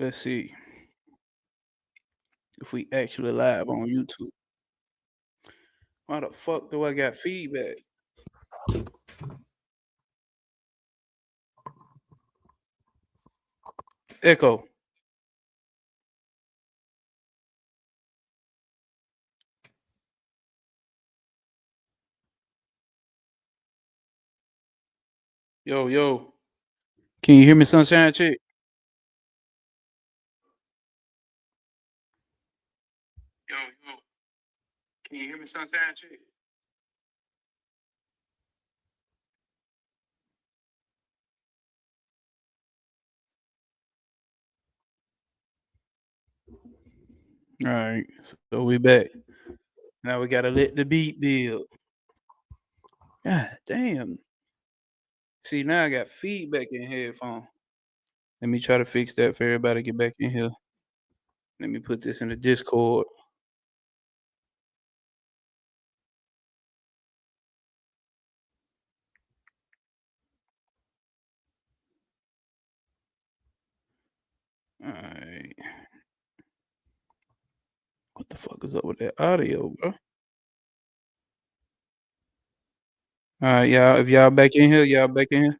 Let's see if we actually live on YouTube. Why the fuck do I got feedback? Echo. Yo, yo. Can you hear me, Sunshine Chick? Yo, yo. Can you hear me, Sunshine Chick? All right. So we back. Now we gotta let the beat build. God damn. See, now I got feedback in headphone. Let me try to fix that for everybody get back in here. Let me put this in the Discord. All right. What the fuck is up with that audio, bro? All right, y'all. If y'all back in here, y'all back in here.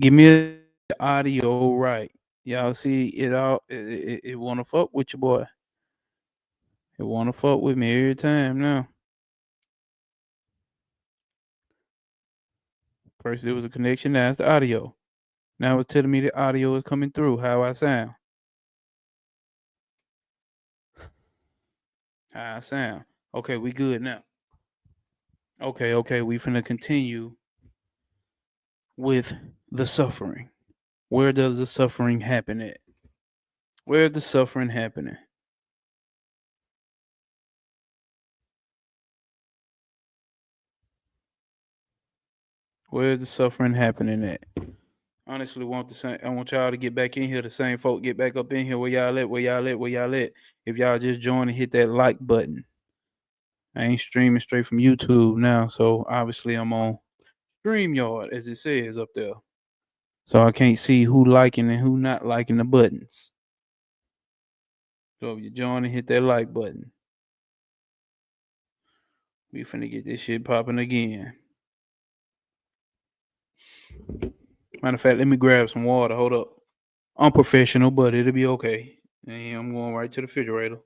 Give me a audio right. Y'all see it all. It want to fuck with your boy. It want to fuck with me every time now. First it was a connection. Now it's the audio. Now it's telling me the audio is coming through. How I sound. How I sound. Okay, we good now. Okay, okay. We finna continue with the suffering. Where does the suffering happen at? Where's the suffering happening? Where's the suffering happening at? Honestly, want the same. I want y'all to get back in here. The same folk get back up in here. Where y'all at? Where y'all at? Where y'all at? If y'all just join and hit that like button. I ain't streaming straight from YouTube now, so obviously I'm on StreamYard as it says up there. So I can't see who liking and who not liking the buttons. So if you join and hit that like button, we finna get this shit popping again. Matter of fact, let me grab some water. Hold up. I'm professional, but it'll be okay. And I'm going right to the refrigerator.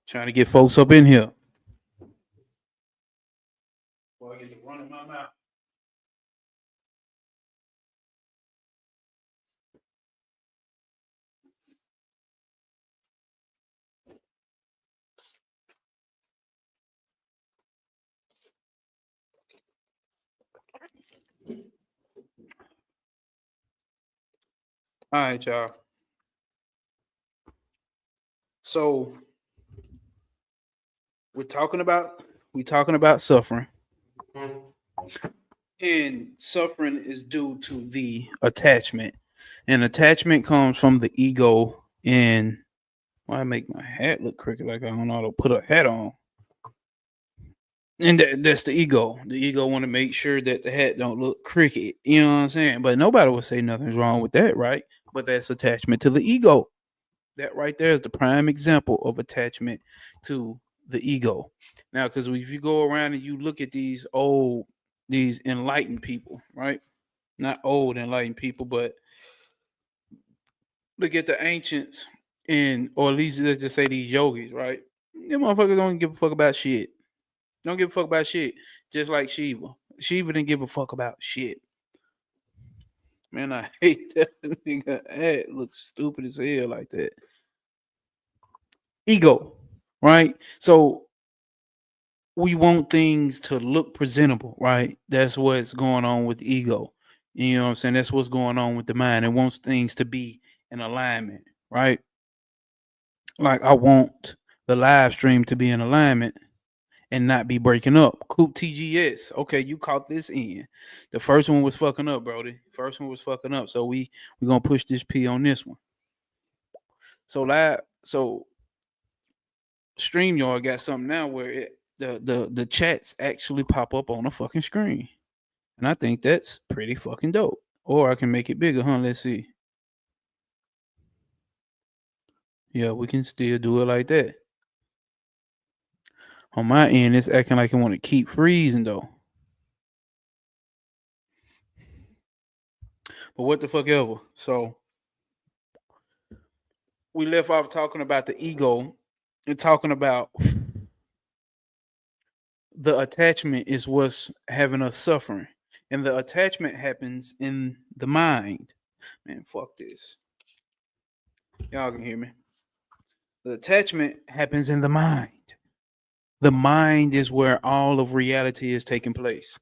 Trying to get folks up in here. Before I get to running my mouth. All right, y'all. So we're talking about suffering, and suffering is due to the attachment, and attachment comes from the ego. And why I make my hat look crooked like I don't know how to put a hat on? And that's the ego. The ego want to make sure that the hat don't look crooked. You know what I'm saying? But nobody would say nothing's wrong with that, right? But that's attachment to the ego. That right there is the prime example of attachment to the ego. Now, because if you go around and you look at these enlightened people, right? Not old enlightened people, but look at the ancients and, or at least let's just say these yogis, right? Them motherfuckers don't give a fuck about shit. Don't give a fuck about shit. Just like Shiva. Shiva didn't give a fuck about shit. Man, I hate that nigga. That looks stupid as hell like that. Ego, right? So we want things to look presentable, right? That's what's going on with ego. You know what I'm saying? That's what's going on with the mind. It wants things to be in alignment, right? Like I want the live stream to be in alignment and not be breaking up. Coop TGS. Okay, you caught this in. The first one was fucking up, Brody. First one was fucking up. So we gonna push this P on this one. So StreamYard got something now where the chats actually pop up on the fucking screen. And I think that's pretty fucking dope. Or I can make it bigger, huh? Let's see. Yeah, we can still do it like that. On my end, it's acting like it want to keep freezing though. But what the fuck ever. So we left off talking about the ego and talking about the attachment is what's having us suffering. And the attachment happens in the mind. Man, fuck this. Y'all can hear me. The attachment happens in the mind. The mind is where all of reality is taking place.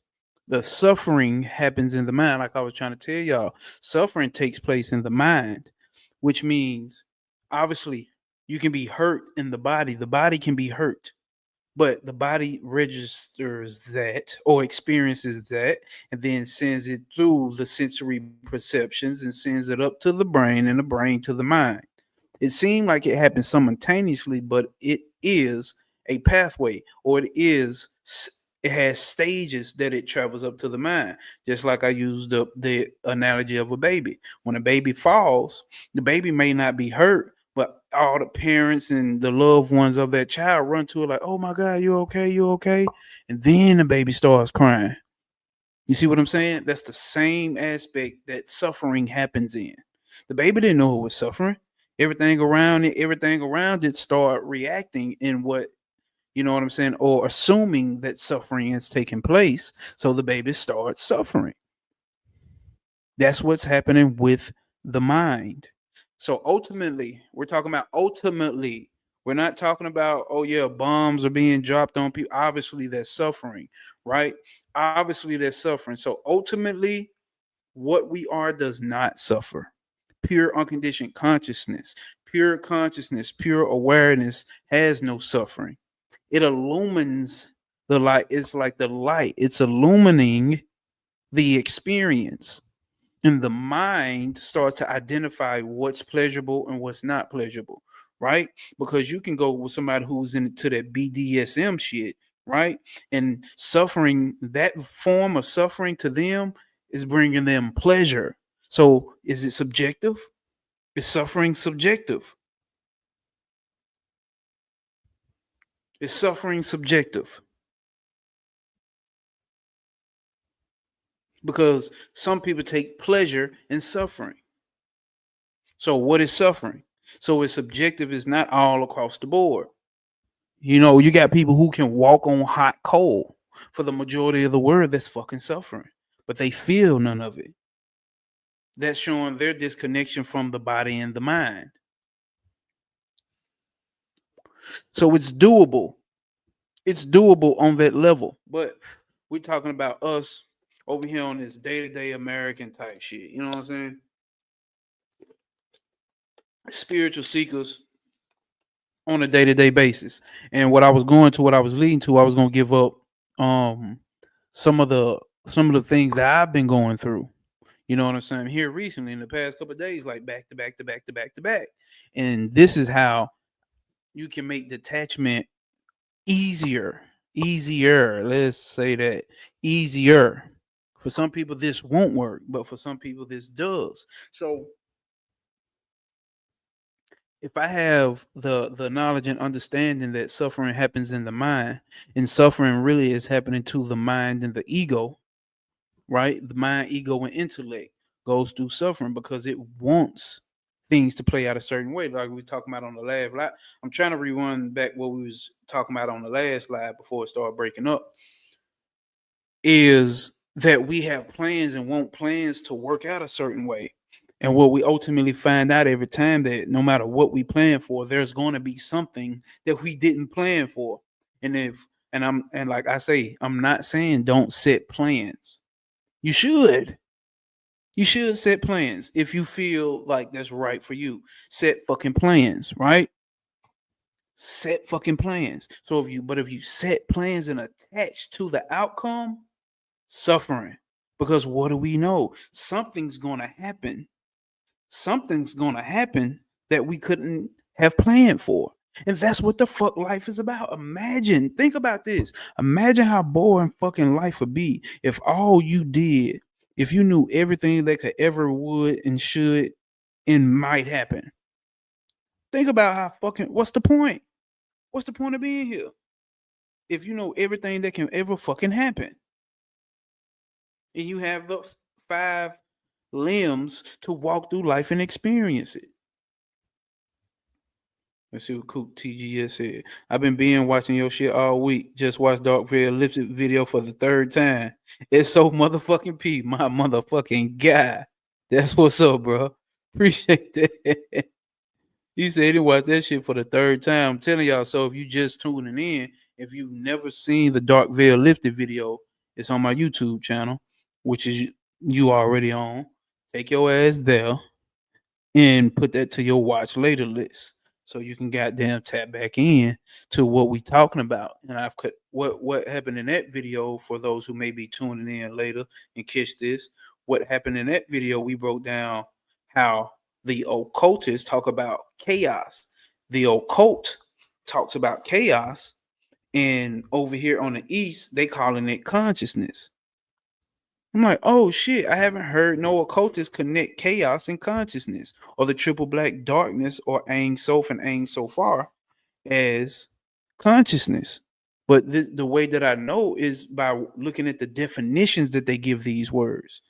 The suffering happens in the mind. Like I was trying to tell y'all, suffering takes place in the mind, which means obviously you can be hurt in the body. The body can be hurt, but the body registers that or experiences that and then sends it through the sensory perceptions and sends it up to the brain and the brain to the mind. It seemed like it happened simultaneously, but it is a pathway, or it has stages that it travels up to the mind. Just like I used the analogy of a baby. When a baby falls, the baby may not be hurt, but all the parents and the loved ones of that child run to it like, "Oh my God, you okay? You okay?" And then the baby starts crying. You see what I'm saying? That's the same aspect that suffering happens in. The baby didn't know it was suffering. Everything around it start reacting in what you know what I'm saying, or assuming that suffering has taken place. So the baby starts suffering. That's what's happening with the mind. So ultimately, we're talking about ultimately. We're not talking about, oh yeah, bombs are being dropped on people. Obviously, that's suffering, right? Obviously, that's suffering. So ultimately, what we are does not suffer. Pure unconditioned consciousness, pure awareness has no suffering. It illumines the light. It's like the light, it's illumining the experience. And the mind starts to identify what's pleasurable and what's not pleasurable, right? Because you can go with somebody who's into that BDSM shit, right? And suffering, that form of suffering to them is bringing them pleasure. So is it subjective? Is suffering subjective? Is suffering subjective? Because some people take pleasure in suffering. So what is suffering? So it's subjective, is not all across the board. You know, you got people who can walk on hot coal. For the majority of the world, that's fucking suffering. But they feel none of it. That's showing their disconnection from the body and the mind. So it's doable. It's doable on that level. But we're talking about us over here on this day-to-day American type shit. You know what I'm saying? spiritual seekers on a day-to-day basis. And what I was going to, what I was leading to, I was gonna give up um some of the things that I've been going through. You know what I'm saying? Here recently in the past couple of days, like back to back to back to back to back. And this is how you can make detachment easier. Easier. Let's say that easier. For some people, this won't work, but for some people, this does. So if I have the knowledge and understanding that suffering happens in the mind, and suffering really is happening to the mind and the ego, right? The mind, ego, and intellect goes through suffering because it wants things to play out a certain way, like we were talking about on the last live. I'm trying to rerun back what we was talking about on the last live before it started breaking up. Is that we have plans and want plans to work out a certain way. And what we ultimately find out every time that no matter what we plan for, there's going to be something that we didn't plan for. And if and like I say, I'm not saying don't set plans. You should. You should set plans if you feel like that's right for you. Set fucking plans, right? Set fucking plans. So if you set plans and attach to the outcome, suffering. Because what do we know? Something's going to happen. Something's going to happen that we couldn't have planned for. And that's what the fuck life is about. Imagine, think about this. Imagine how boring fucking life would be if all you did, if you knew everything that could ever would and should and might happen. Think about how fucking, what's the point? What's the point of being here? If you know everything that can ever fucking happen and you have those 5 limbs to walk through life and experience it. Let's see what Coop TGS said. I've been watching your shit all week. Just watched Dark Veil Lipstick video for the 3rd time. It's so motherfucking P, my motherfucking guy. That's what's up, bro. Appreciate that. He said he watched that shit for the 3rd time. I'm telling y'all, so if you just tuning in, if you've never seen the Dark Veil Lifted video, it's on my YouTube channel, which is you already on. Take your ass there and put that to your watch later list so you can goddamn tap back in to what we talking about. And I've cut what happened in that video for those who may be tuning in later and catch this. What happened in that video, we broke down how the occultists talk about chaos. The occult talks about chaos, and over here on the east, they calling it consciousness. I'm like, oh shit, I haven't heard no occultists connect chaos and consciousness or the triple black darkness or Ain Sof and Ain Sofar as consciousness. But the way that I know is by looking at the definitions that they give these words.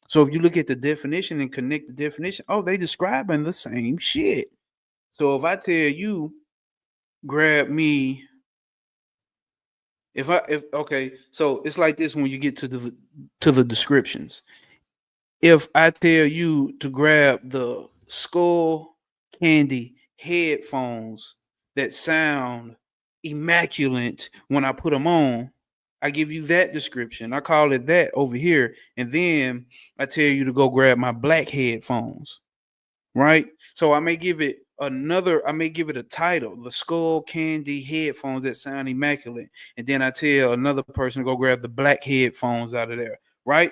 So if you look at the definition and connect the definition, oh, they describing the same shit. So if I tell you, grab me, if okay, so it's like this when you get to the descriptions. If I tell you to grab the Skull Candy headphones that sound immaculate when I put them on, I give you that description. I call it that over here. And then I tell you to go grab my black headphones, right? So I may give it a title, the Skull Candy headphones that sound immaculate. And then I tell another person to go grab the black headphones out of there, right?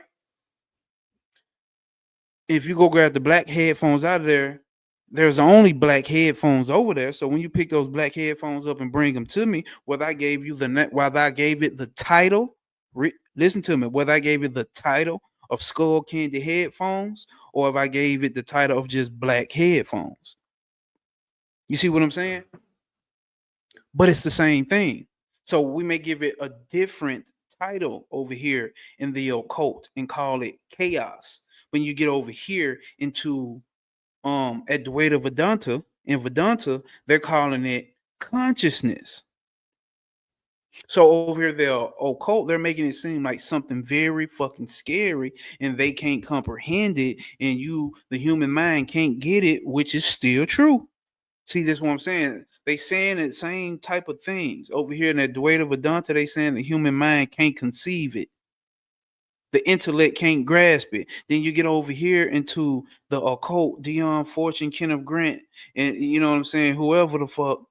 If you go grab the black headphones out of there, there's only black headphones over there. So when you pick those black headphones up and bring them to me, whether I gave you whether I gave it the title, listen to me, whether I gave it the title of Skull Candy headphones or if I gave it the title of just black headphones. You see what I'm saying? But it's the same thing. So we may give it a different title over here in the occult and call it chaos. When you get over here into Advaita Vedanta, in Vedanta, they're calling it consciousness. So over here, they're occult, they're making it seem like something very fucking scary, and they can't comprehend it, and the human mind, can't get it, which is still true. See, that's what I'm saying. They saying the same type of things over here in that Advaita Vedanta. They saying the human mind can't conceive it. The intellect can't grasp it. Then you get over here into the occult, Dion Fortune, Kenneth Grant, and you know what I'm saying, whoever the fuck,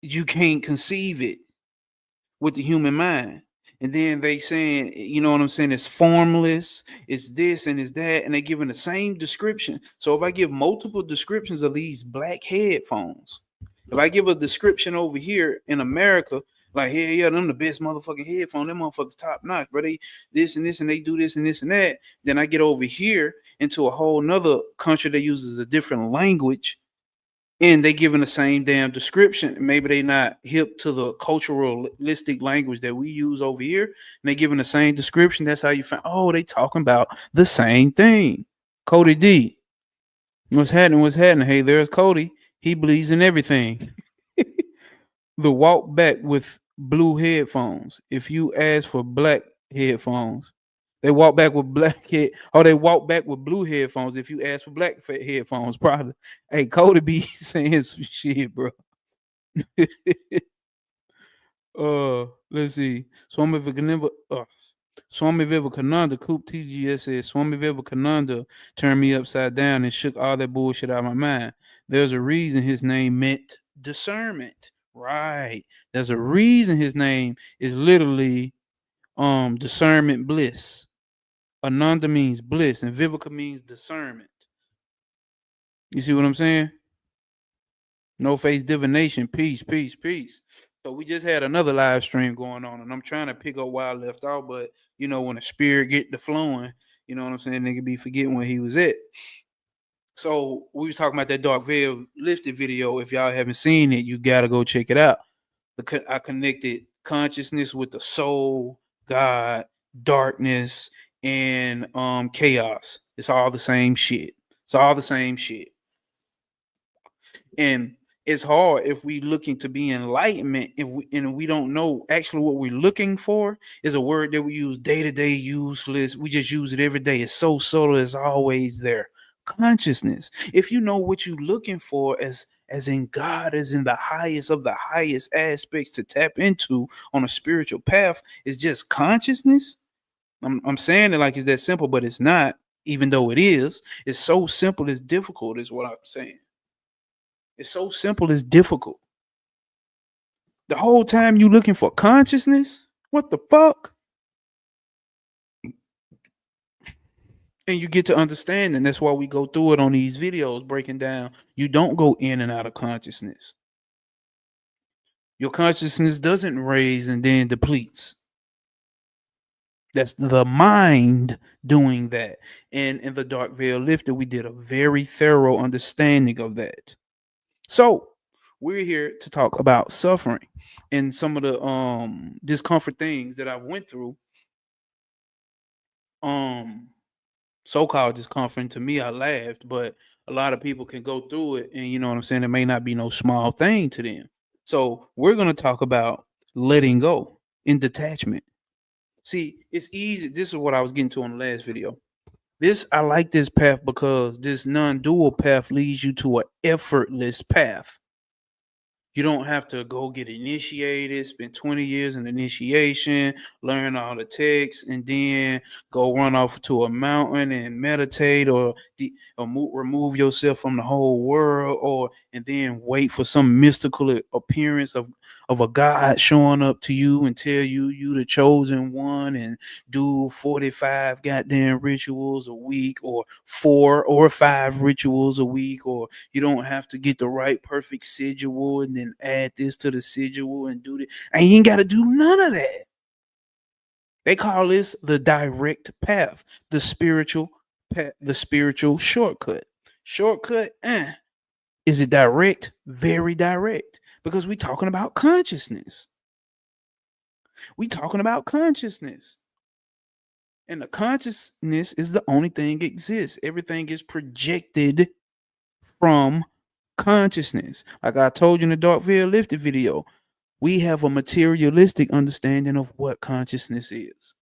you can't conceive it with the human mind. And then they saying, you know what I'm saying, it's formless, it's this and it's that, and they giving the same description. So if I give multiple descriptions of these black headphones, if I give a description over here in America, like, yeah, them the best motherfucking headphones, them motherfuckers top notch, bro. They this and this and they do this and this and that. Then I get over here into a whole nother country that uses a different language, and they giving the same damn description. Maybe they not hip to the culturalistic language that we use over here, and they giving the same description. That's how you find. Oh, they talking about the same thing. Cody D, what's happening? What's happening? Hey, there's Cody. He believes in everything. The walk back with blue headphones. If you ask for black headphones, they walk back with black head. Or they walk back with blue headphones. If you ask for black headphones, probably. Hey, Cody be saying some shit, bro. Let's see. Swami Vivekananda, Coop TGS says, Swami Vivekananda turned me upside down and shook all that bullshit out of my mind. There's a reason his name meant discernment. Right. There's a reason his name is literally discernment bliss. Ananda means bliss and Viveka means discernment. You see what I'm saying? No face divination. Peace, peace, peace. So we just had another live stream going on, and I'm trying to pick up where I left off, but you know, when the spirit get to flowing, you know what I'm saying, nigga be forgetting where he was at. So we was talking about that dark veil lifted video. If y'all haven't seen it, you gotta go check it out. I connected consciousness with the soul, God, darkness, and chaos. It's all the same shit. It's all the same shit. And it's hard if we looking to be enlightenment, if we don't know actually what we're looking for. Is a word that we use day to day, useless. We just use it every day. It's so subtle, it's always there. Consciousness. If you know what you're looking for, as in God, as in the highest of the highest aspects to tap into on a spiritual path, is just consciousness. I'm saying it like it's that simple, but it's not. Even though it is, it's so simple, it's difficult, is what I'm saying. It's so simple, it's difficult. The whole time you looking for consciousness, what the fuck? And you get to understand, and that's why we go through it on these videos, breaking down. You don't go in and out of consciousness. Your consciousness doesn't raise and then depletes. That's the mind doing that. And in the Dark Veil Lifter, we did a very thorough understanding of that. So we're here to talk about suffering and some of the discomfort things that I went through. So-called discomfort. To me, I laughed, but a lot of people can go through it, and you know what I'm saying, it may not be no small thing to them. So we're going to talk about letting go in detachment. See, it's easy. This is what I was getting to on the last video. I like this path because this non-dual path leads you to an effortless path. You don't have to go get initiated, spend 20 years in initiation, learn all the texts, and then go run off to a mountain and meditate, or remove yourself from the whole world, and then wait for some mystical appearance of a God showing up to you and tell you the chosen one, and do 45 goddamn rituals a week, or 4 or 5 rituals a week, or you don't have to get the right perfect sigil and then add this to the sigil and do that. And you ain't got to do none of that. They call this the direct path, the spiritual path, the spiritual shortcut. Shortcut, is it direct? Very direct. Because we're talking about consciousness. We talking about consciousness. And the consciousness is the only thing that exists. Everything is projected from consciousness. Like I told you in the Dark Veil Lifted video, we have a materialistic understanding of what consciousness is.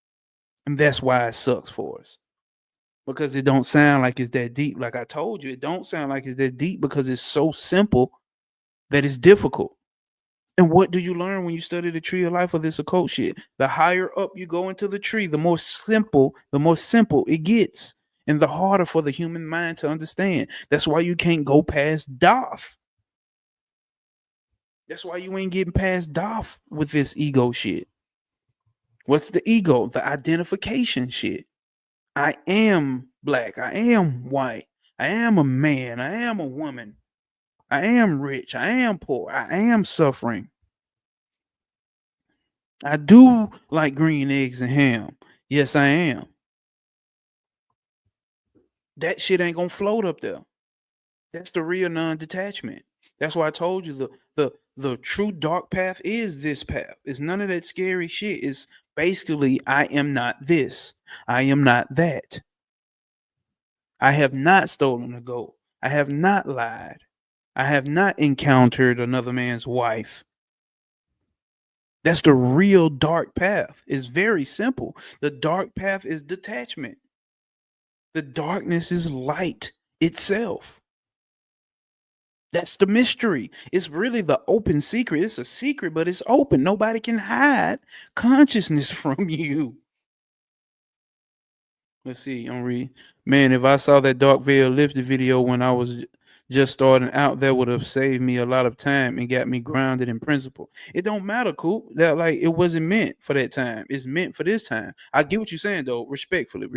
And that's why it sucks for us. Because it don't sound like it's that deep. Like I told you, it don't sound like it's that deep because it's so simple that it's difficult. And what do you learn when you study the tree of life of this occult shit? The higher up you go into the tree, the more simple it gets. And the harder for the human mind to understand. That's why you can't go past Doth. That's why you ain't getting past Doth with this ego shit. What's the ego? The identification shit. I am black. I am white. I am a man. I am a woman. I am rich. I am poor. I am suffering. I do like green eggs and ham. Yes, I am. That shit ain't gonna float up there. That's the real non-detachment. That's why I told you the true dark path is this path. It's none of that scary shit. It's basically I am not this. I am not that. I have not stolen a goat. I have not lied. I have not encountered another man's wife. That's the real dark path. It's very simple. The dark path is detachment. The darkness is light itself. That's the mystery. It's really the open secret. It's a secret, but it's open. Nobody can hide consciousness from you. Let's see, Henri. Man, if I saw that Dark Veil lifted video when I was just starting out, that would have saved me a lot of time and got me grounded in principle. It don't matter, Coop. That like it wasn't meant for that time. It's meant for this time. I get what you're saying, though. Respectfully.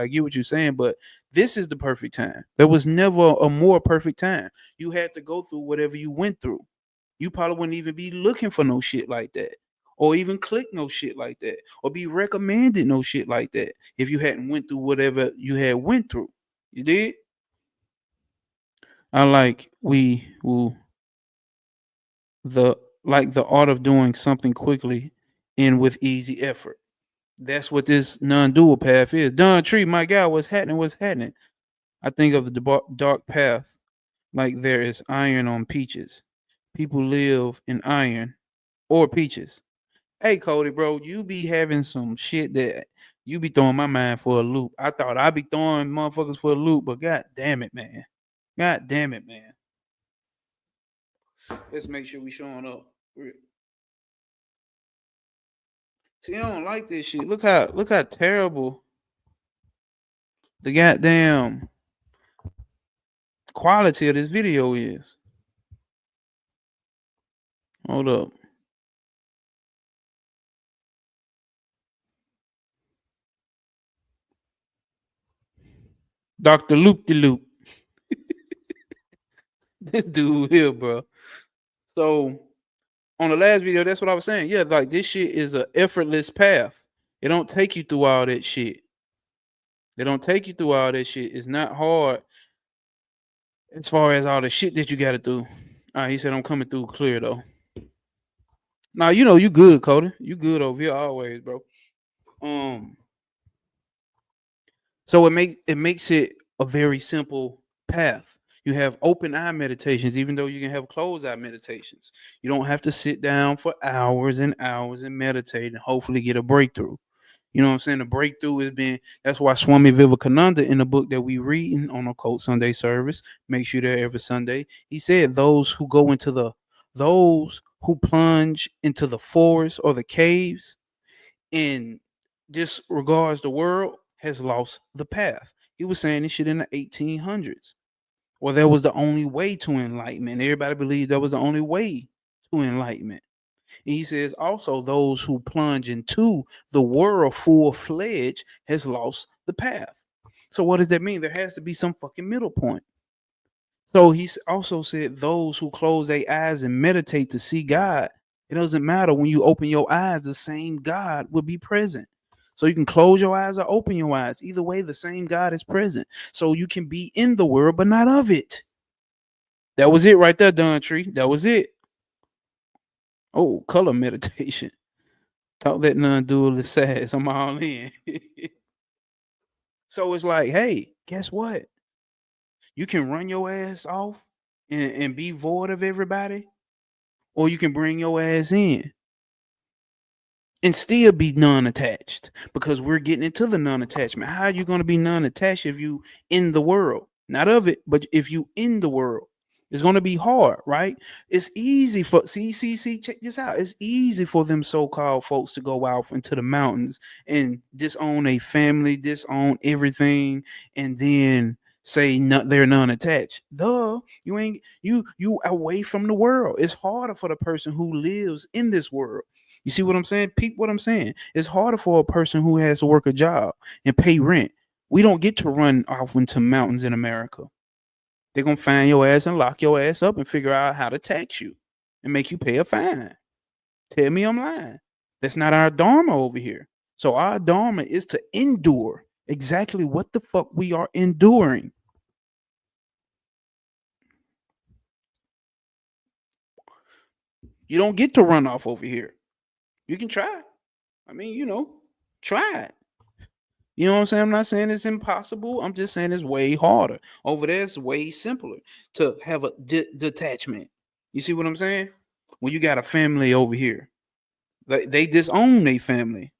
I get what you're saying, but this is the perfect time. There was never a more perfect time. You had to go through whatever you went through. You probably wouldn't even be looking for no shit like that, or even click no shit like that, or be recommended no shit like that if you hadn't went through whatever you had went through. You did? I like we will the like the art of doing something quickly and with easy effort. That's what this non-dual path is. Don Tree, my guy, what's happening? What's happening? I think of the dark path like there is iron on peaches. People live in iron or peaches. Hey Cody, bro, you be having some shit that you be throwing my mind for a loop. I thought I'd be throwing motherfuckers for a loop, but god damn it, man. God damn it, man. Let's make sure we showing up. See, I don't like this shit. Look how terrible the goddamn quality of this video is. Hold up. Dr. Loop de Loop. This dude here, bro. So on the last video, that's what I was saying. Yeah, like this shit is a effortless path. It don't take you through all that shit. They don't take you through all that shit. It's not hard as far as all the shit that you got to do. All right, he said I'm coming through clear though. Now you know you good, Cody. You good over here always, bro. Um, so it makes it a very simple path. You have open eye meditations, even though you can have closed eye meditations. You don't have to sit down for hours and hours and meditate and hopefully get a breakthrough. You know what I'm saying? The breakthrough has been that's why Swami Vivekananda in the book that we reading on Occult Sunday service, make sure they're every Sunday. He said those who plunge into the forest or the caves and disregards the world has lost the path. He was saying this shit in the 1800s. Well, that was the only way to enlightenment. Everybody believed that was the only way to enlightenment. And he says also those who plunge into the world full fledged has lost the path. So what does that mean? There has to be some fucking middle point. So he also said those who close their eyes and meditate to see God, it doesn't matter when you open your eyes, the same God will be present. So you can close your eyes or open your eyes. Either way, the same God is present. So you can be in the world, but not of it. That was it right there, Don Tree. That was it. Oh, color meditation. Talk that non-dualist sass. I'm all in. So it's like, hey, guess what? You can run your ass off and be void of everybody, or you can bring your ass in and still be non-attached because we're getting into the non-attachment. How are you going to be non-attached if you in the world? Not of it, but if you in the world. It's going to be hard, right? It's easy for check this out. It's easy for them so-called folks to go out into the mountains and disown a family, disown everything, and then say no, they're non-attached. Duh, you away from the world. It's harder for the person who lives in this world. You see what I'm saying? Peep what I'm saying. It's harder for a person who has to work a job and pay rent. We don't get to run off into mountains in America. They're gonna find your ass and lock your ass up and figure out how to tax you and make you pay a fine. Tell me I'm lying. That's not our dharma over here. So our dharma is to endure exactly what the fuck we are enduring. You don't get to run off over here. You can try. I mean, try it. You know what I'm saying? I'm not saying it's impossible. I'm just saying it's way harder. Over there, it's way simpler to have a detachment. You see what I'm saying? When you got a family over here, they disown their family.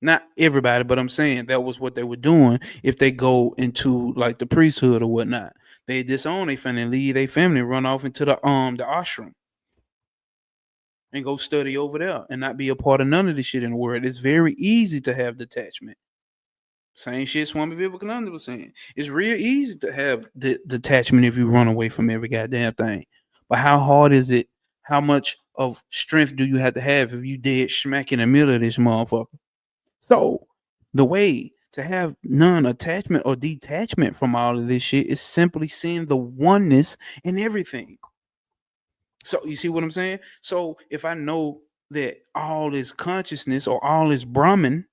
Not everybody, but I'm saying that was what they were doing if they go into like the priesthood or whatnot. They disown their family, leave their family, run off into the ashram and go study over there and not be a part of none of this shit in the world. It's very easy to have detachment. Same shit Swami Vivekananda was saying. It's real easy to have detachment if you run away from every goddamn thing. But how hard is it? How much of strength do you have to have if you dead smack in the middle of this motherfucker? So the way to have non-attachment or detachment from all of this shit is simply seeing the oneness in everything. So you see what I'm saying? So if I know that all is consciousness or all is Brahman,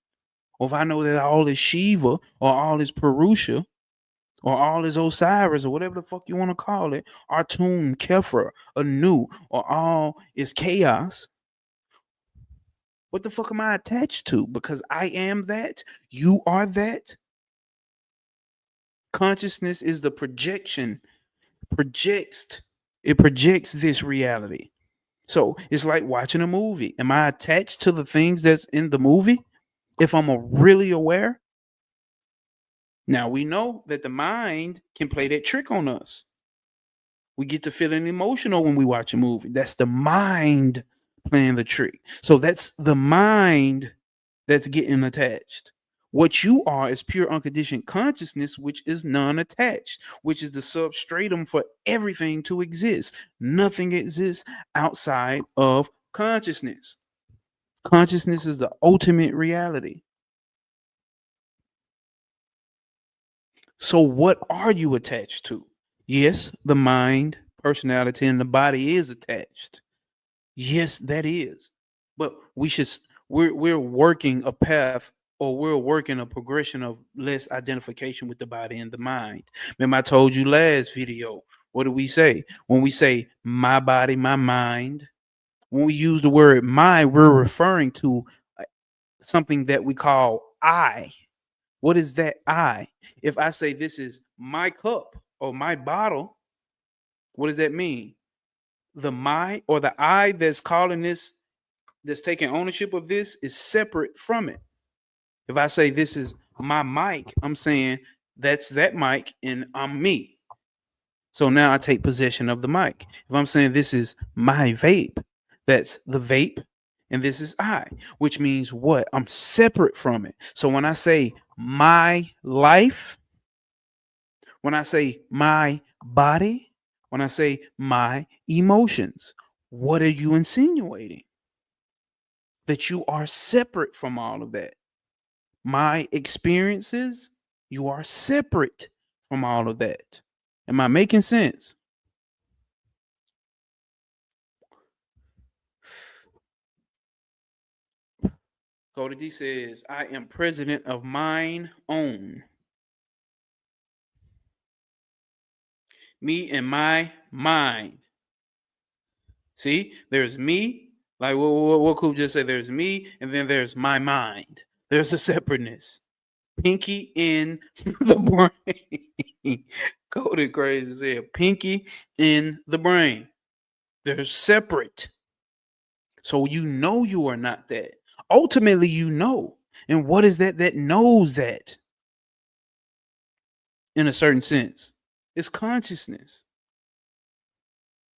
or if I know that all is Shiva or all is Purusha or all is Osiris or whatever the fuck you want to call it, Artum, Kefra, Anu, or all is chaos, what the fuck am I attached to? Because I am that, you are that. Consciousness is the it projects this reality. So it's like watching a movie. Am I attached to the things that's in the movie? If I'm really aware, now we know that the mind can play that trick on us. We get to feeling emotional when we watch a movie. That's the mind playing the trick. So that's the mind that's getting attached. What you are is pure unconditioned consciousness, which is non-attached, which is the substratum for everything to exist. Nothing exists outside of consciousness. Consciousness is the ultimate reality. So what are you attached to? Yes, the mind, personality, and the body is attached. Yes, that is. But we're working a path, or we're working a progression of less identification with the body and the mind. Remember, I told you last video, what do we say? When we say my body, my mind, when we use the word mind, we're referring to something that we call I. What is that I? If I say this is my cup or my bottle, what does that mean? The my or the I that's calling this, that's taking ownership of this, is separate from it. If I say this is my mic, I'm saying that's that mic and I'm me. So now I take possession of the mic. If I'm saying this is my vape, that's the vape and this is I, which means what? I'm separate from it. So when I say my life, when I say my body, when I say my emotions, what are you insinuating? That you are separate from all of that. My experiences, you are separate from all of that. Am I making sense? Cody D says, I am president of mine own. Me and my mind. See, there's me. Like what Coop just said, there's me, and then there's my mind. There's a separateness. Pinky in the brain. Coded crazy as hell. Pinky in the brain. They're separate. So you are not that. Ultimately, you know. And what is that knows that? In a certain sense, it's consciousness.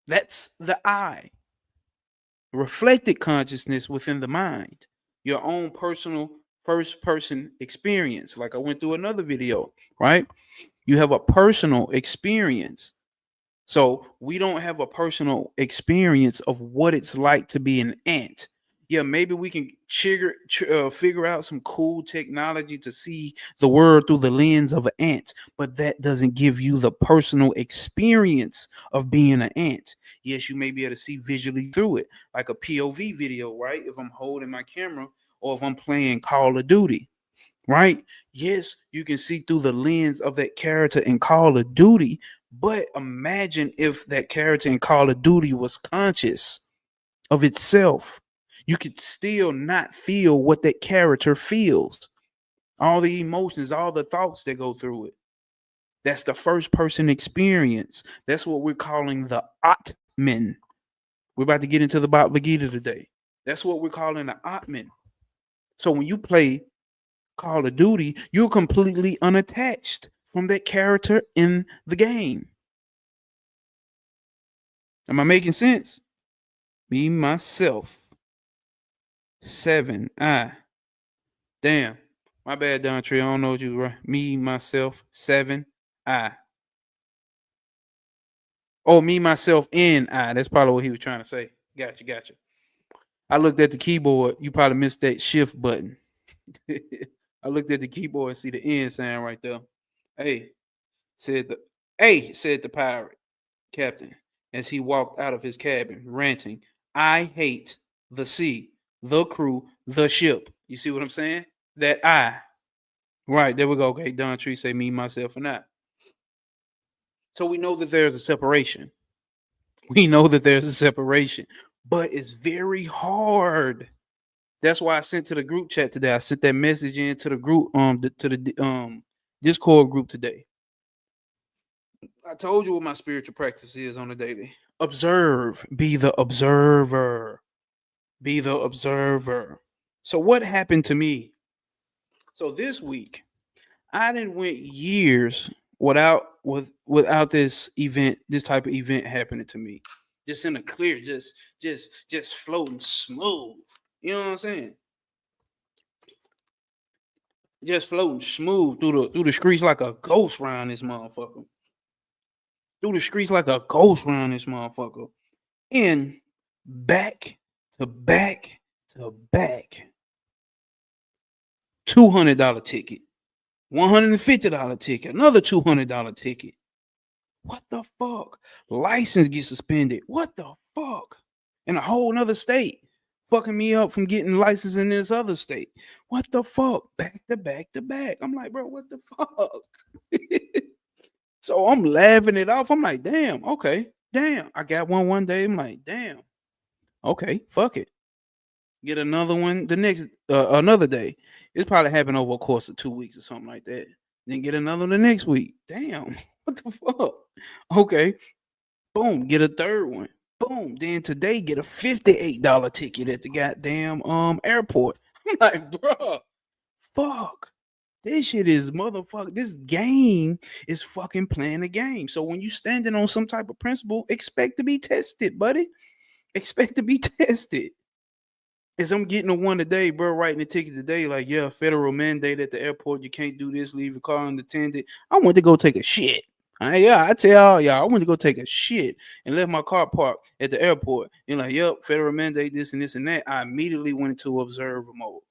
That's the I. Reflected consciousness within the mind. Your own personal first person experience. Like I went through another video, right? You have a personal experience. So we don't have a personal experience of what it's like to be an ant. Yeah, maybe we can figure out some cool technology to see the world through the lens of an ant, but that doesn't give you the personal experience of being an ant. Yes, you may be able to see visually through it, like a POV video, right? If I'm holding my camera or if I'm playing Call of Duty, right? Yes, you can see through the lens of that character in Call of Duty, but imagine if that character in Call of Duty was conscious of itself. You could still not feel what that character feels. All the emotions, all the thoughts that go through it. That's the first person experience. That's what we're calling the Atman. We're about to get into the Bhagavad Gita today. That's what we're calling the Atman. So when you play Call of Duty, you're completely unattached from that character in the game. Am I making sense? Me, myself, seven. Damn. My bad, Don Tree. I don't know what you right. Me, myself, seven. Oh, me, myself, in I. That's probably what he was trying to say. Gotcha. I looked at the keyboard. You probably missed that shift button. I looked at the keyboard and see the N sound right there. Hey, said the said the pirate captain as he walked out of his cabin, ranting, I hate the sea, the crew, the ship. You see what I'm saying? That I. Right, there we go. Okay, Don Tree say me, myself, and I. So we know that there's a separation. We know that there's a separation, but it's very hard. That's why I sent to the group chat today. I sent that message in to the group, to the Discord group today. I told you what my spiritual practice is on a daily. Observe, be the observer, be the observer. So what happened to me? So this week, I didn't went years without this event, this type of event happening to me. Just in a clear, just floating smooth. You know what I'm saying? Just floating smooth through the streets like a ghost round this motherfucker. Through the streets like a ghost round this motherfucker. And back to back to back. $200 ticket. $150 ticket. Another $200 ticket. What the fuck? License gets suspended. What the fuck? In a whole nother state. Fucking me up from getting licensed in this other state. What the fuck? Back to back to back. I'm like, bro, what the fuck? So I'm laughing it off. I'm like, damn, okay. Damn. I got one day. I'm like, damn. Okay, fuck it. Get another one the next another day. It's probably happened over a course of 2 weeks or something like that. Then get another one the next week. Damn. What the fuck? Okay. Boom. Get a third one. Boom. Then today get a $58 ticket at the goddamn airport. I'm like, bro, fuck. This shit is motherfucker. This game is fucking playing a game. So when you standing on some type of principle, expect to be tested, buddy. Expect to be tested. As I'm getting the one today, bro, writing the ticket today, like, yeah, federal mandate at the airport, you can't do this, leave your car unattended. I went to go take a shit. I tell y'all, I went to go take a shit and left my car parked at the airport. And like, yep, federal mandate, this and this and that. I immediately went into observer mode.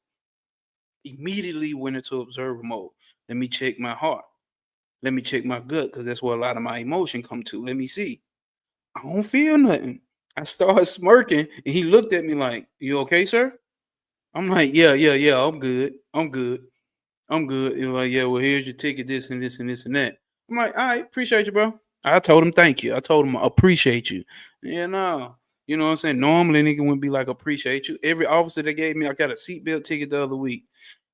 Immediately went into observer mode. Let me check my heart. Let me check my gut, because that's where a lot of my emotion come to. Let me see. I don't feel nothing. I started smirking, and he looked at me like, you okay, sir? I'm like, yeah, I'm good. I'm good. I'm good. He was like, yeah, well, here's your ticket, this and this and this and that. I'm like, all right, appreciate you, bro. I told him thank you. I told him I appreciate you. Yeah, no. You know what I'm saying? Normally, nigga wouldn't be like, appreciate you. Every officer that gave me, I got a seatbelt ticket the other week.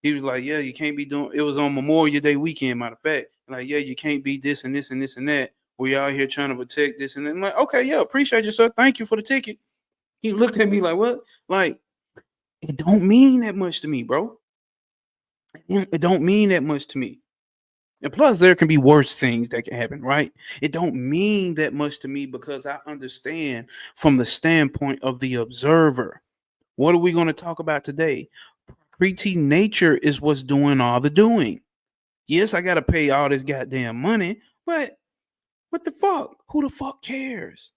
He was like, yeah, you can't be doing, it was on Memorial Day weekend, matter of fact. Like, yeah, you can't be this and this and this and that. We out here trying to protect this and that. I'm like, okay, yeah, appreciate you, sir. Thank you for the ticket. He looked at me like, what? Like, it don't mean that much to me, bro. It don't mean that much to me. And plus, there can be worse things that can happen, right? It don't mean that much to me because I understand from the standpoint of the observer. What are we going to talk about today? Pretty nature is what's doing all the doing. Yes, I got to pay all this goddamn money, but what the fuck? Who the fuck cares?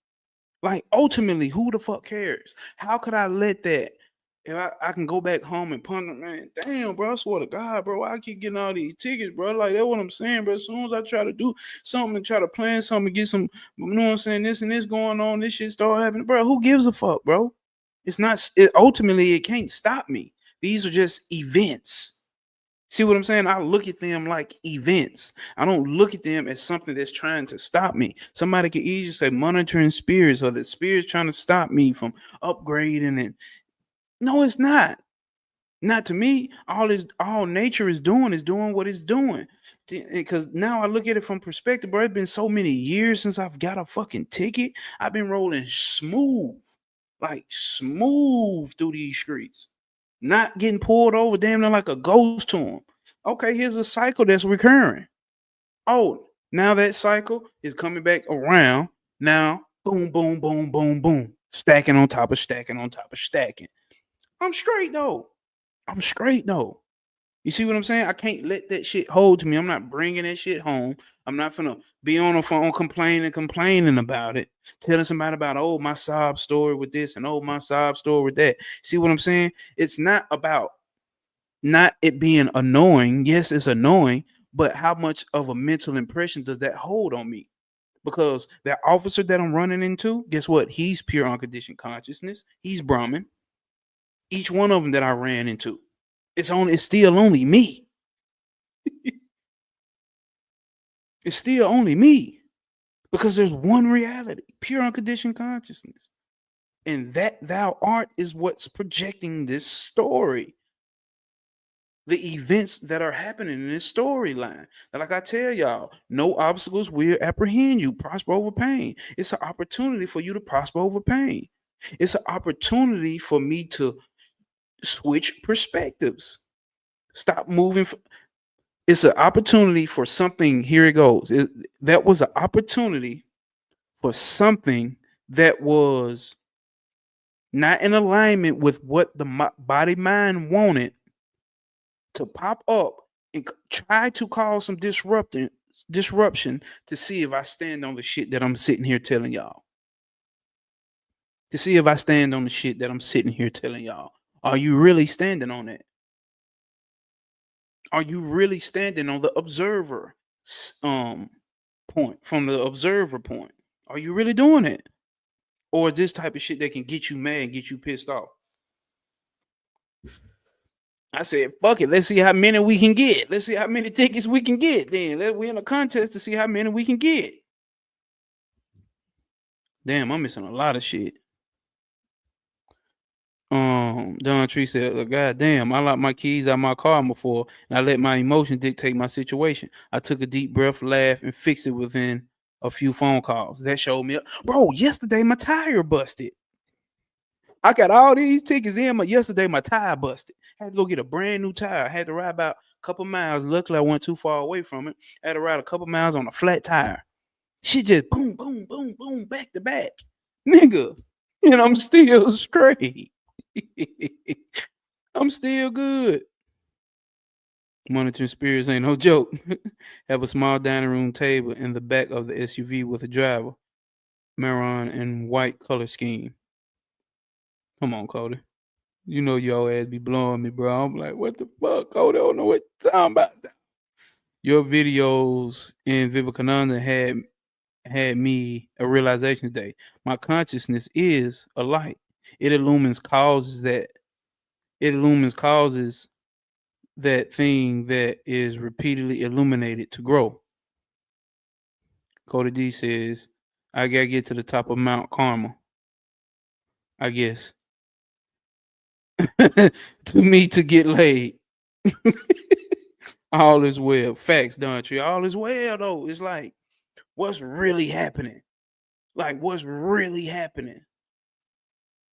Like, ultimately, who the fuck cares? How could I let that? If I can go back home and ponder, man, damn, bro, I swear to God, bro, why I keep getting all these tickets, bro? Like, that's what I'm saying, bro. As soon as I try to do something and try to plan something, get some, you know what I'm saying, this and this going on, this shit start happening, bro. Who gives a fuck, bro? It's not, ultimately, it can't stop me. These are just events. See what I'm saying? I look at them like events. I don't look at them as something that's trying to stop me. Somebody could easily say monitoring spirits or the spirits trying to stop me from upgrading. And no, it's not. Not to me. All nature is doing what it's doing. Because now I look at it from perspective, bro. It's been so many years since I've got a fucking ticket. I've been rolling smooth, like smooth through these streets, not getting pulled over damn near like a ghost to them. Okay, here's a cycle that's recurring. Oh, now that cycle is coming back around. Now, boom, boom, boom, boom, boom, stacking on top of stacking on top of stacking. I'm straight though. I'm straight though. You see what I'm saying? I can't let that shit hold to me. I'm not bringing that shit home. I'm not gonna be on the phone complaining about it, telling somebody about, oh, my sob story with this and oh, my sob story with that. See what I'm saying? It's not about not it being annoying. Yes, it's annoying, but how much of a mental impression does that hold on me? Because that officer that I'm running into, guess what? He's pure unconditioned consciousness. He's Brahmin. Each one of them that I ran into, it's still only me. It's still only me because there's one reality, pure unconditioned consciousness. And that thou art is what's projecting this story. The events that are happening in this storyline. Like I tell y'all, no obstacles will apprehend you. Prosper over pain. It's an opportunity for you to prosper over pain. It's an opportunity for me to switch perspectives. Stop moving. It's an opportunity for something. Here it goes. That was an opportunity for something that was not in alignment with what the body mind wanted to pop up and try to cause some disruption to see if I stand on the shit that I'm sitting here telling y'all. To see if I stand on the shit that I'm sitting here telling y'all. Are you really standing on it? Are you really standing on the observer point, from the observer point? Are you really doing it? Or this type of shit that can get you mad and get you pissed off? I said, fuck it. Let's see how many we can get. Let's see how many tickets we can get. Then we're in a contest to see how many we can get. Damn, I'm missing a lot of shit. Don Tree said, God damn, I locked my keys out my car before and I let my emotions dictate my situation. I took a deep breath, laughed, and fixed it within a few phone calls. That showed me, bro, yesterday my tire busted. I got all these tickets in, but yesterday my tire busted. I had to go get a brand new tire. I had to ride about a couple miles. Luckily, I wasn't too far away from it. I had to ride a couple miles on a flat tire. Shit just boom, boom, boom, boom, back to back. Nigga, and I'm still straight. I'm still good. Monitoring spirits ain't no joke. Have a small dining room table in the back of the SUV with a driver, maroon and white color scheme. Come on, Cody. You know your ass be blowing me, bro. I'm like, what the fuck, Cody? I don't know what you're talking about. Your videos in Vivekananda had me a realization today. My consciousness is a light. It illumines causes that thing that is repeatedly illuminated to grow. Cody D says, I gotta get to the top of Mount Carmel, I guess. To me to get laid. All is well. Facts, Don Tree. All is well, though. It's like, what's really happening? Like, what's really happening?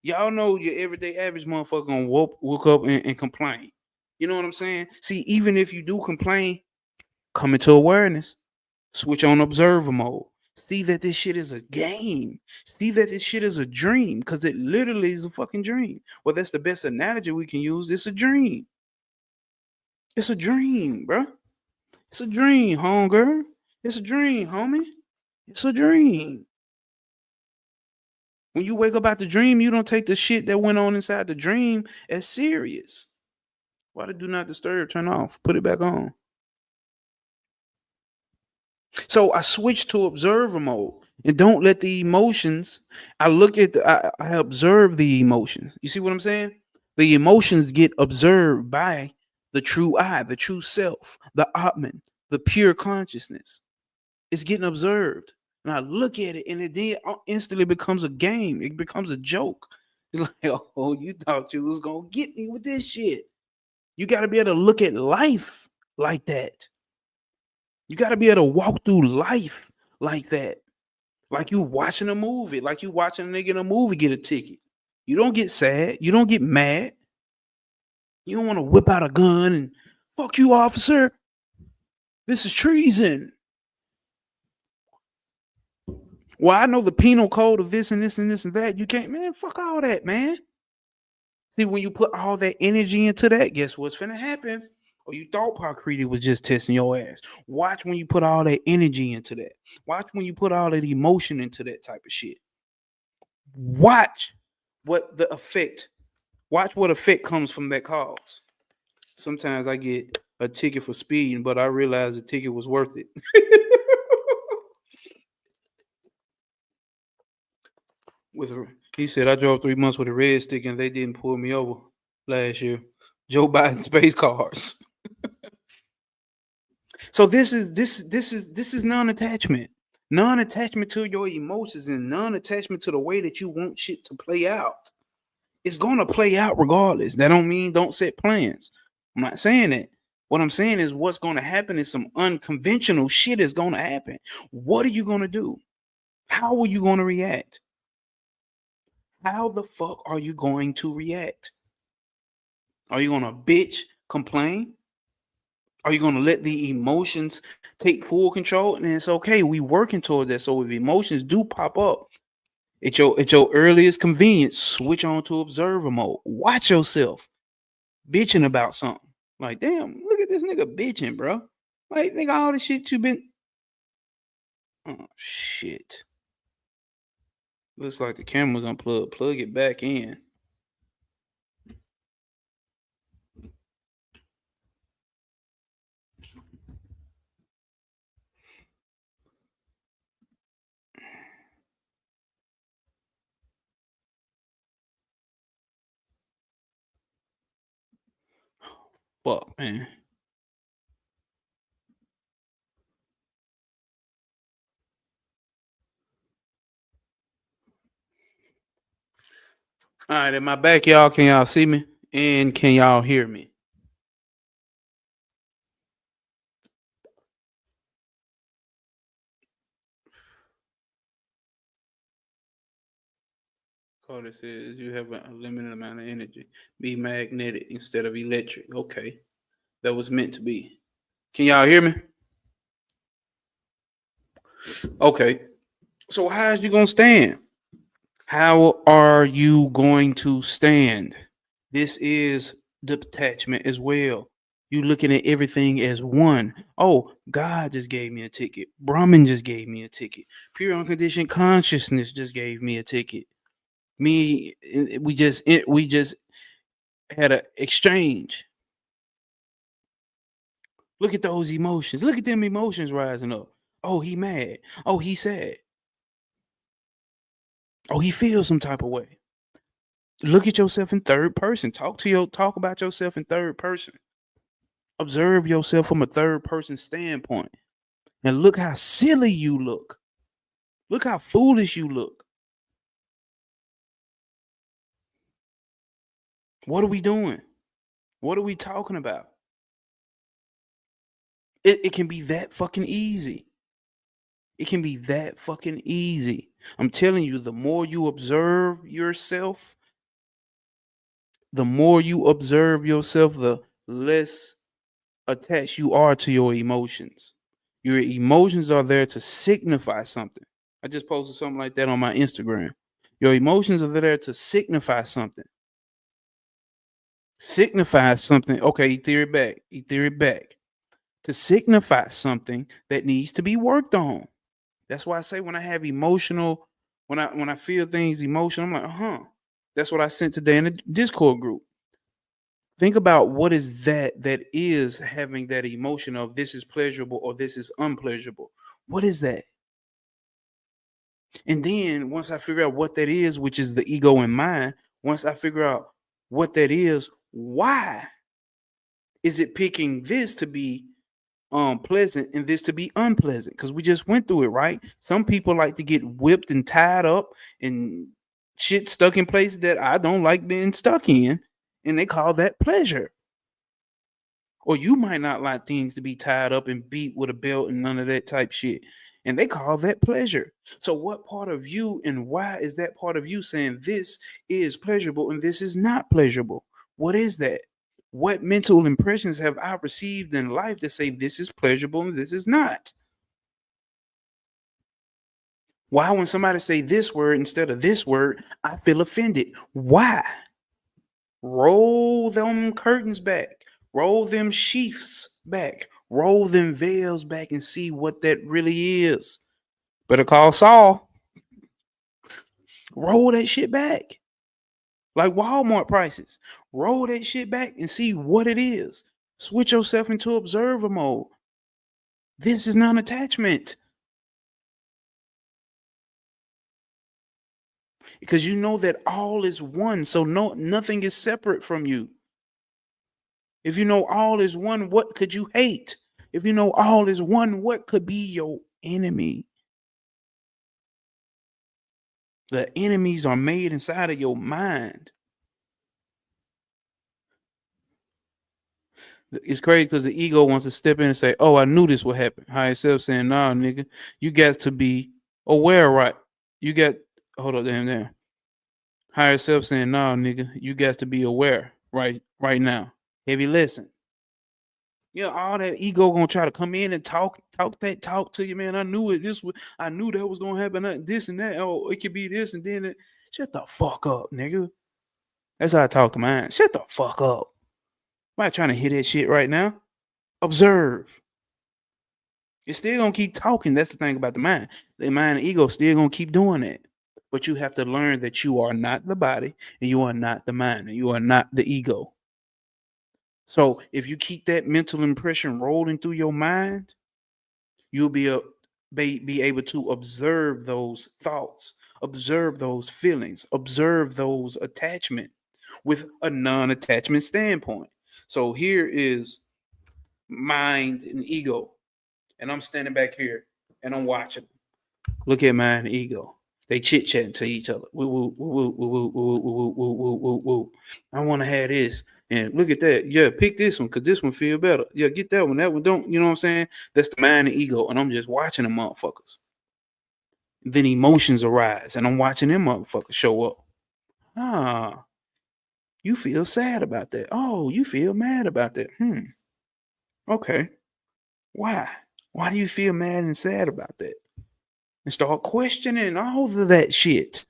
Y'all know your everyday average motherfucker gonna woke up and complain. You know what I'm saying? See, even if you do complain, Come into awareness. Switch on observer mode. See that this shit is a game. See that this shit is a dream, because it literally is a fucking dream. Well, that's the best analogy we can use. It's a dream. It's a dream, bruh. It's a dream, homegirl. It's a dream, homie. It's a dream. When you wake up out the dream, you don't take the shit that went on inside the dream as serious. Why did do not disturb turn off? Put it back on. So I switch to observer mode and don't let the emotions. I look at I observe the emotions. You see what I'm saying? The emotions get observed by the true I, the true self, the Atman, the pure consciousness. It's getting observed. And I look at it and it then instantly becomes a game. It becomes a joke. You're like, oh, you thought you was gonna get me with this shit. You gotta be able to look at life like that. You got to be able to walk through life like that. Like you watching a movie, like you watching a nigga in a movie get a ticket. You don't get sad. You don't get mad. You don't want to whip out a gun and fuck you, officer. This is treason. Well, I know the penal code of this and this and this and that. You can't, man, fuck all that, man. See, when you put all that energy into that, guess what's finna happen? Or you thought Parkriti was just testing your ass. Watch when you put all that energy into that. Watch when you put all that emotion into that type of shit. Watch what the effect. Watch what effect comes from that cause. Sometimes I get a ticket for speeding, but I realize the ticket was worth it. He said I drove 3 months with a red stick and they didn't pull me over last year. Joe Biden space cars. So this is non-attachment. Non-attachment to your emotions and non-attachment to the way that you want shit to play out. It's gonna play out regardless. That don't mean don't set plans. I'm not saying that. What I'm saying is what's gonna happen is some unconventional shit is gonna happen. What are you gonna do? How are you gonna react? How the fuck are you going to react? Are you gonna bitch, complain? Are you gonna let the emotions take full control? And it's okay. We working toward that. So if emotions do pop up at your earliest convenience, switch on to observer mode. Watch yourself bitching about something. Like, damn, look at this nigga bitching, bro. Like, nigga, all the shit you been. Oh shit. Looks like the camera's unplugged. Plug it back in. Fuck, man. All right, in my back, y'all. Can y'all see me? And can y'all hear me? Carter says you have a limited amount of energy. Be magnetic instead of electric. Okay. That was meant to be. Can y'all hear me? Okay. So how's you gonna stand? How are you going to stand? This is detachment as well. You looking at everything as one. Oh, God just gave me a ticket. Brahman just gave me a ticket. Pure unconditioned consciousness just gave me a ticket. We just had an exchange. Look at those emotions. Look at them emotions rising up. Oh, he mad. Oh, he sad. Oh, he feels some type of way. Look at yourself in third person. Talk about yourself in third person. Observe yourself from a third person standpoint. And look how silly you look. Look how foolish you look. What are we doing? What are we talking about? It can be that fucking easy. It can be that fucking easy. I'm telling you, the more you observe yourself, the less attached you are to your emotions. Your emotions are there to signify something. I just posted something like that on my Instagram. Your emotions are there to signify something. Signify something. Okay, ethereal back. To signify something that needs to be worked on. That's why I say when I have emotional, when I feel things emotional, I'm like, That's what I sent today in the Discord group. Think about what is that is having that emotion of this is pleasurable or this is unpleasurable. What is that? And then once I figure out what that is, which is the ego in mind, once I figure out what that is, why is it picking this to be pleasant and this to be unpleasant? Because we just went through it, right? Some people like to get whipped and tied up and shit stuck in places that I don't like being stuck in, and they call that pleasure. Or you might not like things to be tied up and beat with a belt and none of that type shit. And they call that pleasure. So, what part of you and why is that part of you saying this is pleasurable and this is not pleasurable? What is that? What mental impressions have I received in life that say this is pleasurable and this is not? Why, when somebody say this word instead of this word, I feel offended? Why? Roll them curtains back, roll them sheaths back, roll them veils back and see what that really is. Better call Saul. Roll that shit back. Like Walmart prices. Roll that shit back and see what it is. Switch yourself into observer mode. This is non-attachment. Because you know that all is one. So nothing is separate from you. If you know all is one, what could you hate? If you know all is one, what could be your enemy? The enemies are made inside of your mind. It's crazy because the ego wants to step in and say, "Oh, I knew this would happen." Higher self saying, "Nah, nigga, you got to be aware, right? You got hold up, damn. Higher self saying, "Nah, nigga, you got to be aware, right now." Heavy listen. Yeah, all that ego gonna try to come in and talk to you, man. I knew it. I knew that was gonna happen. This and that. Oh, it could be this and then it. Shut the fuck up, nigga. That's how I talk to mine. Shut the fuck up. I'm not trying to hear that shit right now. Observe. It's still gonna keep talking. That's the thing about the mind. The mind and ego still gonna keep doing that. But you have to learn that you are not the body and you are not the mind and you are not the ego. So if you keep that mental impression rolling through your mind, you'll be able to observe those thoughts, observe those feelings, observe those attachment with a non-attachment standpoint. So here is mind and ego, and I'm standing back here and I'm watching. Look at mind and ego. They chit chatting to each other. Woo, woo, woo, woo, woo, woo, woo, woo, woo, woo, woo. I want to have this. And look at that. Yeah, pick this one because this one feel better. Yeah, get that one. That one don't. You know what I'm saying? That's the mind and ego. And I'm just watching them motherfuckers. Then emotions arise, and I'm watching them motherfuckers show up. Ah, you feel sad about that. Oh, you feel mad about that. Okay. Why? Why do you feel mad and sad about that? And start questioning all of that shit.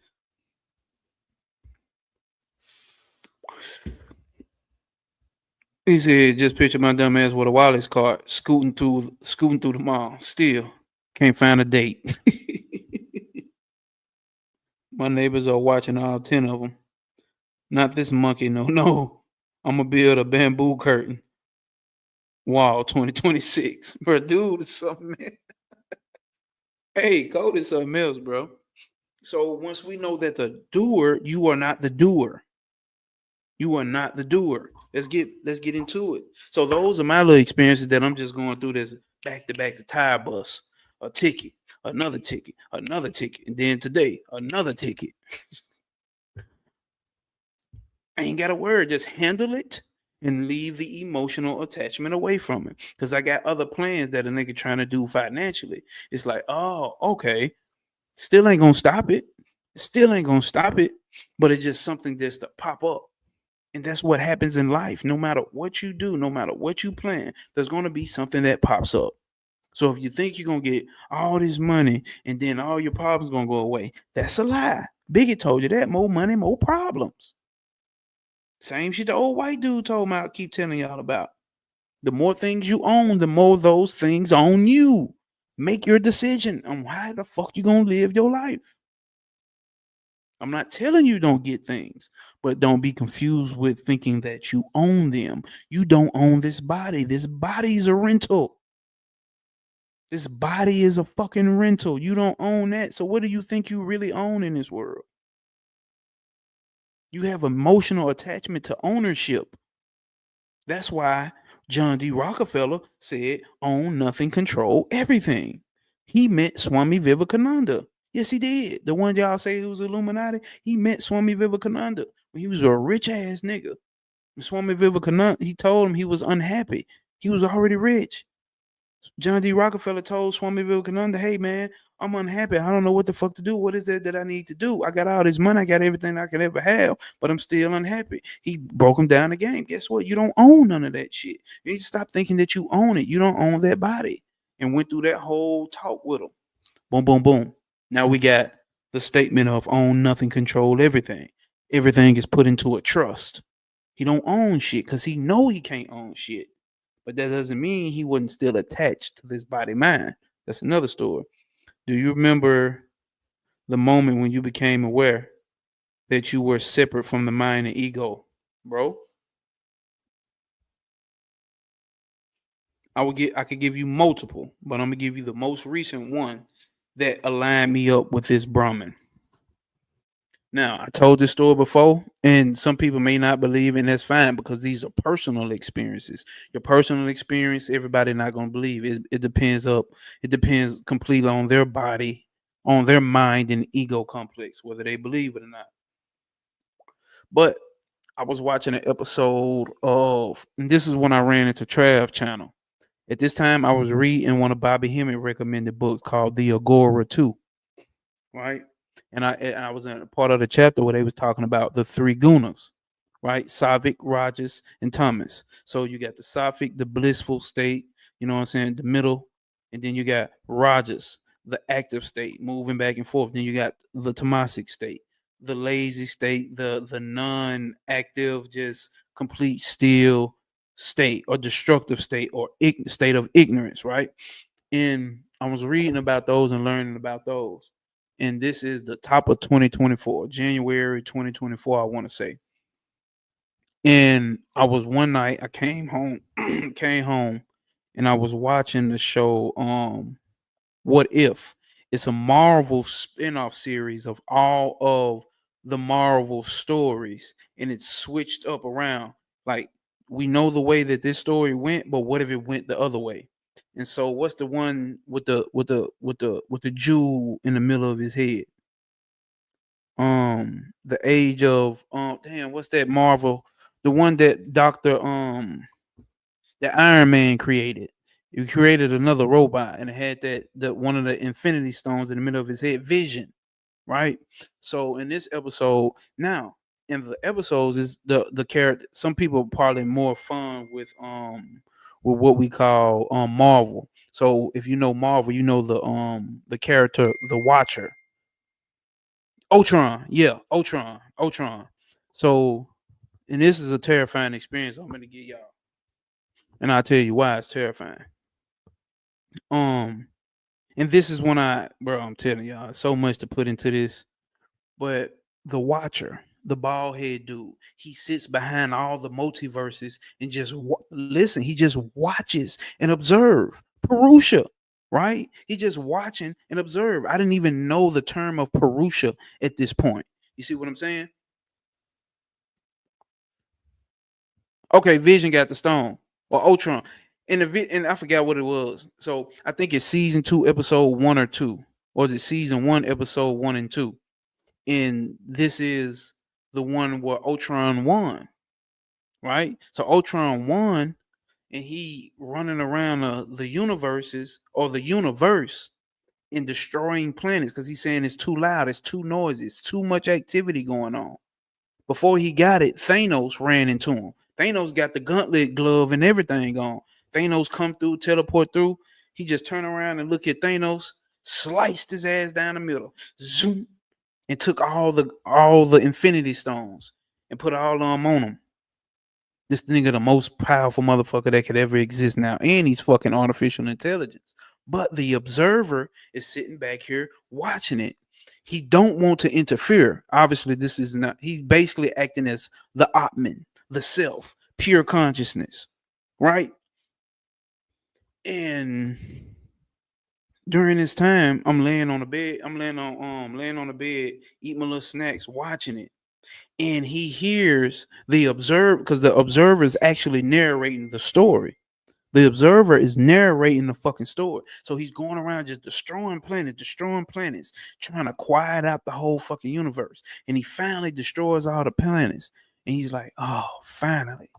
He said, "Just picture my dumb ass with a wireless card, scooting through the mall. Still can't find a date." My neighbors are watching all 10 of them. Not this monkey, no, no. I'm gonna build a bamboo curtain wall 2026, bro. Dude, it's something. Man. Hey, code is something else, bro. So once we know that the doer, you are not the doer. You are not the doer. Let's get into it. So those are my little experiences that I'm just going through this back to back, the tire bus, a ticket, another ticket, another ticket, and then today another ticket. I ain't got a word. Just handle it and leave the emotional attachment away from it. Because I got other plans that a nigga trying to do financially. It's like, oh, okay. Still ain't gonna stop it. Still ain't gonna stop it. But it's just something just to pop up. And that's what happens in life. No matter what you do, no matter what you plan, there's going to be something that pops up. So if you think you're going to get all this money and then all your problems going to go away, that's a lie. Biggie told you that. More money, more problems. Same shit the old white dude told me I keep telling y'all about. The more things you own, the more those things own you. Make your decision on how the fuck you going to live your life. I'm not telling you don't get things, but don't be confused with thinking that you own them. You don't own this body. This body is a rental. This body is a fucking rental. You don't own that. So what do you think you really own in this world? You have emotional attachment to ownership. That's why John D. Rockefeller said, own nothing, control everything. He met Swami Vivekananda. Yes, he did. The one y'all say who was Illuminati, he met Swami Vivekananda when he was a rich ass nigga. And Swami Vivekananda, he told him he was unhappy. He was already rich. John D. Rockefeller told Swami Vivekananda, hey man, I'm unhappy. I don't know what the fuck to do. What is that I need to do? I got all this money. I got everything I could ever have, but I'm still unhappy. He broke him down the game. Guess what? You don't own none of that shit. You need to stop thinking that you own it. You don't own that body. And went through that whole talk with him. Boom, boom, boom. Now we got the statement of own nothing, control everything. Everything is put into a trust. He don't own shit because he know he can't own shit. But that doesn't mean he wasn't still attached to this body mind. That's another story. Do you remember the moment when you became aware that you were separate from the mind and ego, bro? I could give you multiple, but I'm gonna give you the most recent one that aligned me up with this Brahmin. Now, I told this story before, and some people may not believe, and that's fine because these are personal experiences. Your personal experience, everybody not gonna believe. It depends up. It depends completely on their body, on their mind and ego complex, whether they believe it or not. But I was watching an episode of, and this is when I ran into Trav channel. At this time, I was reading one of Bobby Hemmett recommended books called The Agora 2, right? And I was in a part of the chapter where they was talking about the three gunas, right? Savic, Rajas, and Thomas. So you got the Savic, the blissful state, you know what I'm saying, the middle, and then you got Rajas, the active state, moving back and forth. Then you got the Tamasic state, the lazy state, the non-active, just complete still state or destructive state or state of ignorance, right? And I was reading about those and learning about those. And this is the top of 2024, January 2024, I want to say. And I was one night, I came home, came home, and I was watching the show What If? It's a Marvel spin-off series of all of the Marvel stories, and it's switched up around. Like we know the way that this story went, but what if it went the other way? And so what's the one with the jewel in the middle of his head? The age of damn, what's that Marvel? The one that that Iron Man created. He created another robot and it had that one of the Infinity Stones in the middle of his head, Vision, right? So in this episode, now in the episodes is the character. Some people probably more fun with what we call Marvel. So if you know Marvel, you know the character, the Watcher, Ultron. Yeah, Ultron. So and this is a terrifying experience I'm gonna give y'all, and I'll tell you why it's terrifying. Um, and this is when bro, I'm telling y'all, so much to put into this. But the Watcher, the bald head dude, he sits behind all the multiverses and just listen. He just watches and observe. Purusha, right? He just watching and observe. I didn't even know the term of Purusha at this point. You see what I'm saying? Okay, Vision got the stone or Ultron. And I forgot what it was. So I think it's season 2, episode 1 or 2, or is it season 1, episode 1 and 2? And this is the one where Ultron won, right? So Ultron won, and he running around the universes or the universe and destroying planets because he's saying it's too loud, it's too noisy, it's too much activity going on. Before he got it, Thanos ran into him. Thanos got the gauntlet glove and everything on. Thanos come through, teleport through. He just turned around and looked at Thanos, sliced his ass down the middle, zoom, and took all the Infinity Stones and put all of them on him. This nigga the most powerful motherfucker that could ever exist now, and he's fucking artificial intelligence. But the observer is sitting back here watching it. He don't want to interfere. Obviously, this is not. He's basically acting as the Atman, the self, pure consciousness, right? And during this time, I'm laying on the bed. I'm laying on the bed, eating my little snacks, watching it. And he hears the observer, because the observer is actually narrating the story. The observer is narrating the fucking story. So he's going around just destroying planets, trying to quiet out the whole fucking universe. And he finally destroys all the planets. And he's like, oh, finally,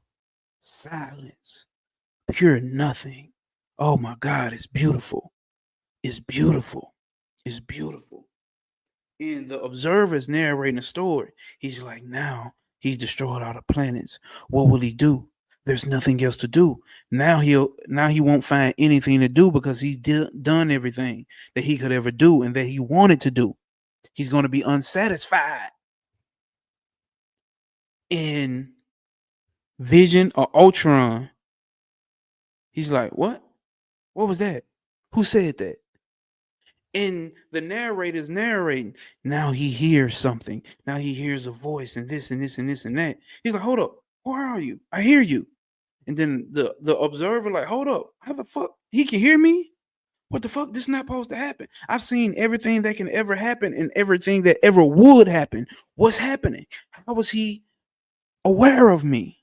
silence, pure nothing. Oh my God, it's beautiful. It's beautiful. It's beautiful. And the observer is narrating the story. He's like, now he's destroyed all the planets. What will he do? There's nothing else to do. Now he won't find anything to do because he's done everything that he could ever do and that he wanted to do. He's going to be unsatisfied. In Vision or Ultron, he's like, what? What was that? Who said that? And the narrator's narrating. Now he hears something. Now he hears a voice and this and this and this and that. He's like, hold up. Where are you? I hear you. And then the observer like, hold up. How the fuck? He can hear me? What the fuck? This is not supposed to happen. I've seen everything that can ever happen and everything that ever would happen. What's happening? How was he aware of me?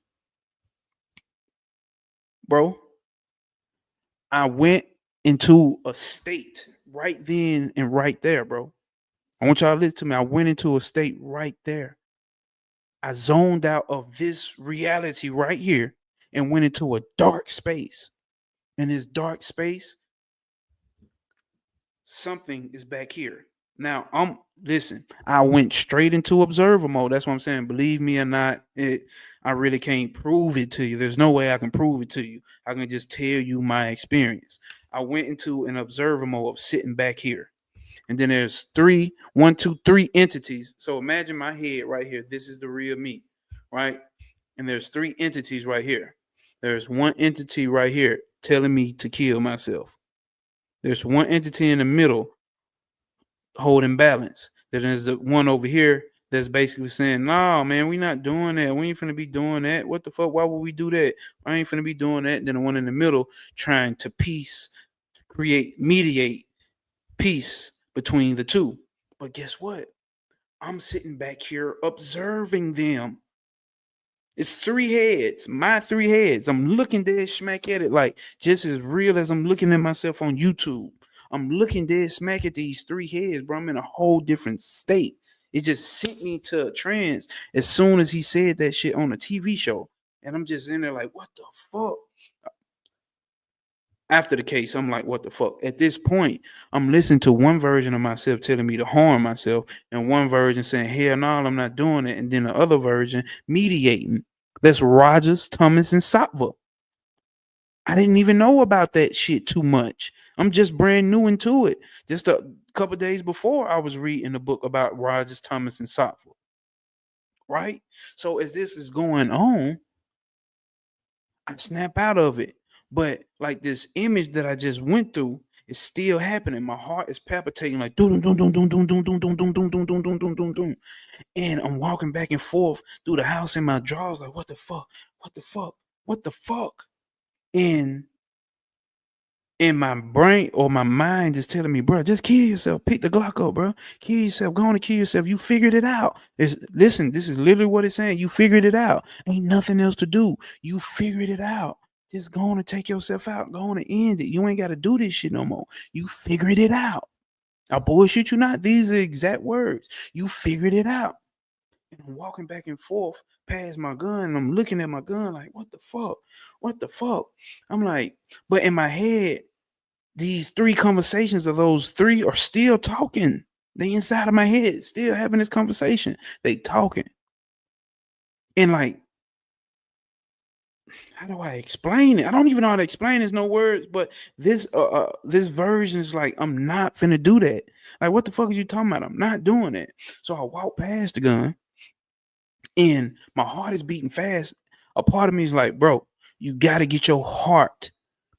Bro, I went into a state right then and right there, bro. I want y'all to listen to me. I went into a state right there. I zoned out of this reality right here and went into a dark space. In this dark space, something is back here. Now, listen, I went straight into observer mode. That's what I'm saying. Believe me or not, I really can't prove it to you. There's no way I can prove it to you. I can just tell you my experience. I went into an observer mode of sitting back here. And then there's three entities. So imagine my head right here. This is the real me, right? And there's three entities right here. There's one entity right here telling me to kill myself. There's one entity in the middle holding balance. Then there's the one over here that's basically saying, "No, man, we not doing that. We ain't finna be doing that. What the fuck? Why would we do that? I ain't finna be doing that." And then the one in the middle trying to mediate peace between the two. But guess what? I'm sitting back here observing them. It's three heads, my three heads. I'm looking dead smack at it, like just as real as I'm looking at myself on YouTube. I'm looking dead smack at these three heads, bro. I'm in a whole different state. It just sent me to a trance as soon as he said that shit on a TV show. And I'm just in there like, what the fuck? After the case, I'm like, what the fuck? At this point, I'm listening to one version of myself telling me to harm myself, and one version saying, hell no, I'm not doing it. And then the other version mediating. That's Rogers, Thomas, and Sattva. I didn't even know about that shit too much. I'm just brand new into it. Just a couple days before, I was reading a book about Rogers, Thomas, and Sattva. Right? So as this is going on, I snap out of it. But like this image that I just went through is still happening. My heart is palpitating like doom doom doom doom doom doom doom doom doom doom doom doom doom doom doom doom. And I'm walking back and forth through the house in my drawers, like, what the fuck? What the fuck? What the fuck? And in my brain or my mind is telling me, bro, just kill yourself. Pick the Glock up, bro. Kill yourself. Go on and kill yourself. You figured it out. Listen, this is literally what it's saying. You figured it out. Ain't nothing else to do. You figured it out. Just go on and take yourself out. Go on and end it. You ain't got to do this shit no more. You figured it out. I bullshit you not. These are exact words. You figured it out. And I'm walking back and forth past my gun. And I'm looking at my gun like, what the fuck? What the fuck? I'm like, but in my head, these three conversations of those three are still talking. They inside of my head, still having this conversation. They talking. And like, how do I explain it? I don't even know how to explain. There's no words, but this version is like, I'm not finna do that. Like, what the fuck are you talking about? I'm not doing it. So I walk past the gun, and my heart is beating fast. A part of me is like, bro, you gotta get your heart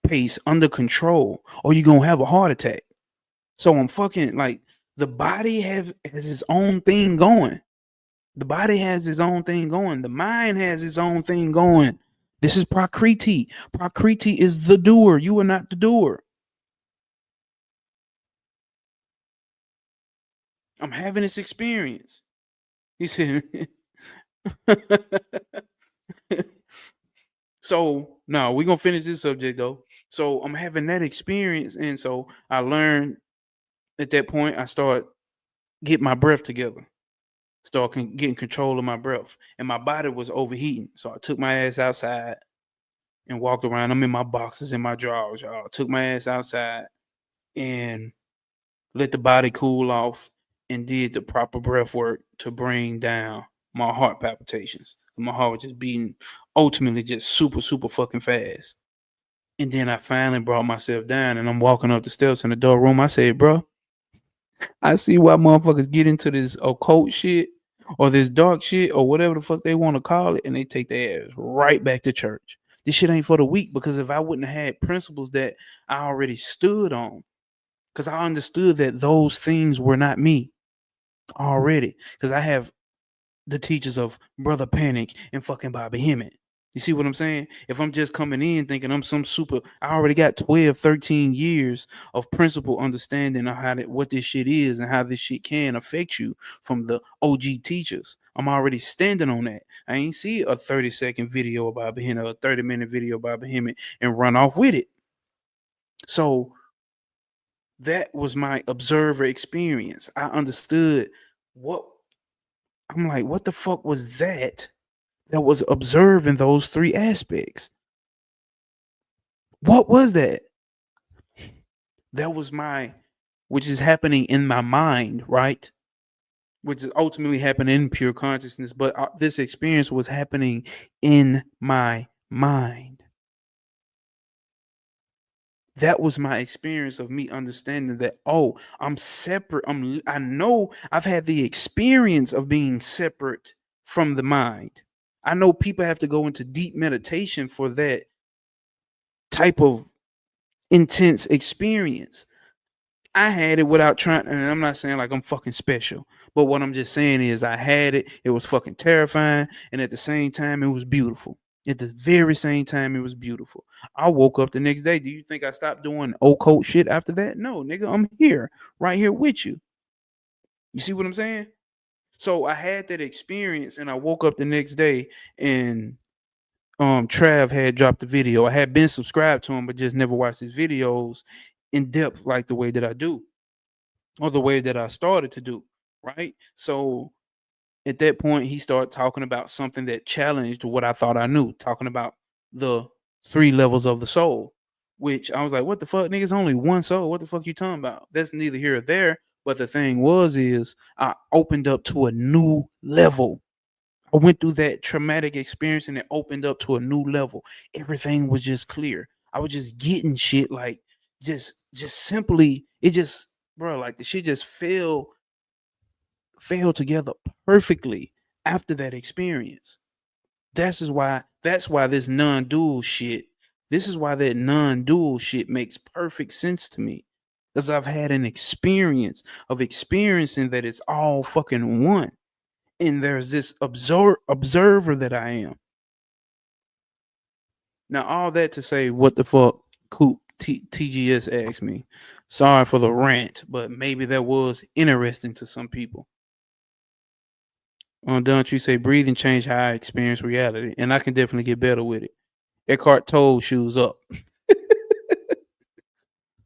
pace under control, or you're gonna have a heart attack. So I'm fucking like, the body has its own thing going. The body has its own thing going. The mind has its own thing going. This is Prakriti. Prakriti is the doer. You are not the doer. I'm having this experience. He said, so no, we're gonna finish this subject though. So I'm having that experience, and so I learned at that point, I start getting my breath together, getting control of my breath, and my body was overheating. So I took my ass outside and walked around. I'm in my boxes and my drawers, y'all. Took my ass outside and let the body cool off and did the proper breath work to bring down my heart palpitations. My heart was just beating ultimately just super, super fucking fast. And then I finally brought myself down and I'm walking up the steps in the door room. I said, bro, I see why motherfuckers get into this occult shit or this dark shit or whatever the fuck they want to call it, and they take their ass right back to church. This shit ain't for the weak, because if I wouldn't have had principles that I already stood on, because I understood that those things were not me already, because I have the teachers of Brother Panic and fucking Bobby Hemmett. You see what I'm saying? If I'm just coming in thinking I'm some super, I already got 12, 13 years of principle understanding of what this shit is and how this shit can affect you from the OG teachers. I'm already standing on that. I ain't see a 30-second video about Bobby Hemmett, a 30-minute video about Bobby Hemmett and run off with it. So that was my observer experience. I understood what, I'm like, what the fuck was that was observing those three aspects? What was that? That was which is happening in my mind, right? Which is ultimately happening in pure consciousness, but this experience was happening in my mind. That was my experience of me understanding that, oh, I'm separate. I know I've had the experience of being separate from the mind. I know people have to go into deep meditation for that type of intense experience. I had it without trying, and I'm not saying like I'm fucking special, but what I'm just saying is I had it. It was fucking terrifying, and at the same time, it was beautiful. At the very same time, it was beautiful. I woke up the next day. Do you think I stopped doing occult shit after that? No, nigga, I'm here, right here with you. You see what I'm saying? So I had that experience, and I woke up the next day, and Trav had dropped the video. I had been subscribed to him, but just never watched his videos in depth like the way that I do, or the way that I started to do, right? So at that point, he started talking about something that challenged what I thought I knew, talking about the three levels of the soul, which I was like, what the fuck, niggas, only one soul. What the fuck you talking about? That's neither here or there. But the thing is I opened up to a new level. I went through that traumatic experience and it opened up to a new level. Everything was just clear. I was just getting shit like just simply, it just, bro, like the shit just fell together perfectly after that experience. That's why this non-dual shit, this is why that non-dual shit makes perfect sense to me. Because I've had an experience of experiencing that it's all fucking one. And there's this observer that I am. Now, all that to say, what the fuck, Coop TGS asked me. Sorry for the rant, but maybe that was interesting to some people. Don't you say breathing changed how I experience reality, and I can definitely get better with it. Eckhart Tolle shoes up.